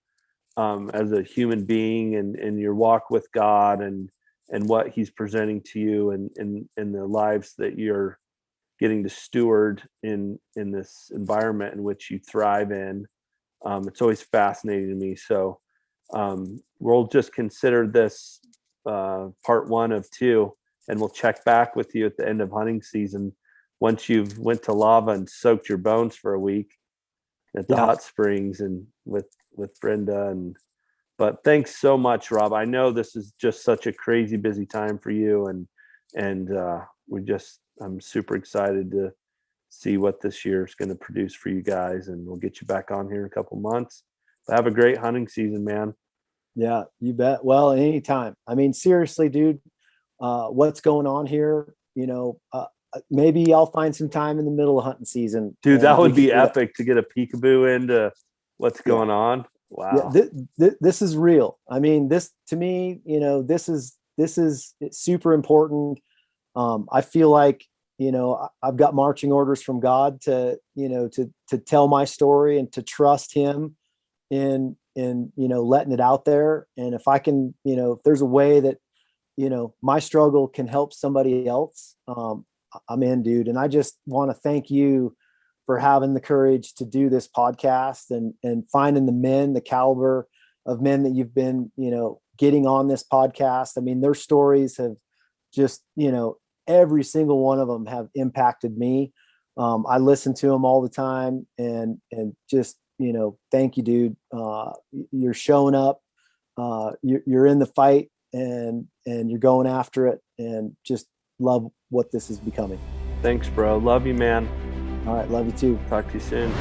as a human being, and your walk with God, and what he's presenting to you, and in the lives that you're getting to steward in this environment in which you thrive in. It's always fascinating to me. So we'll just consider this part 1 of 2, and we'll check back with you at the end of hunting season, once you've went to Lava and soaked your bones for a week at the hot springs and with Brenda. But thanks so much, Robb. I know this is just such a crazy busy time for you, and I'm super excited to see what this year is going to produce for you guys, and we'll get you back on here in a couple months. But have a great hunting season, man. Yeah, you bet. Well, anytime. I mean, seriously, dude, what's going on here? Maybe I'll find some time in the middle of hunting season. Dude, that would be epic to get a peekaboo into what's going on. Wow. Yeah, this is real. I mean, this to me, this is it's super important. I feel like, I've got marching orders from God to tell my story and to trust him in letting it out there. And if I can, if there's a way that, my struggle can help somebody else, I'm in, dude. And I just want to thank you for having the courage to do this podcast, and finding the caliber of men that you've been, getting on this podcast. I mean, their stories have just, every single one of them have impacted me. I listen to them all the time, and just, thank you, dude. You're showing up, you're in the fight, and you're going after it, and just love what this is becoming. Thanks, bro. Love you, man. All right. Love you too. Talk to you soon.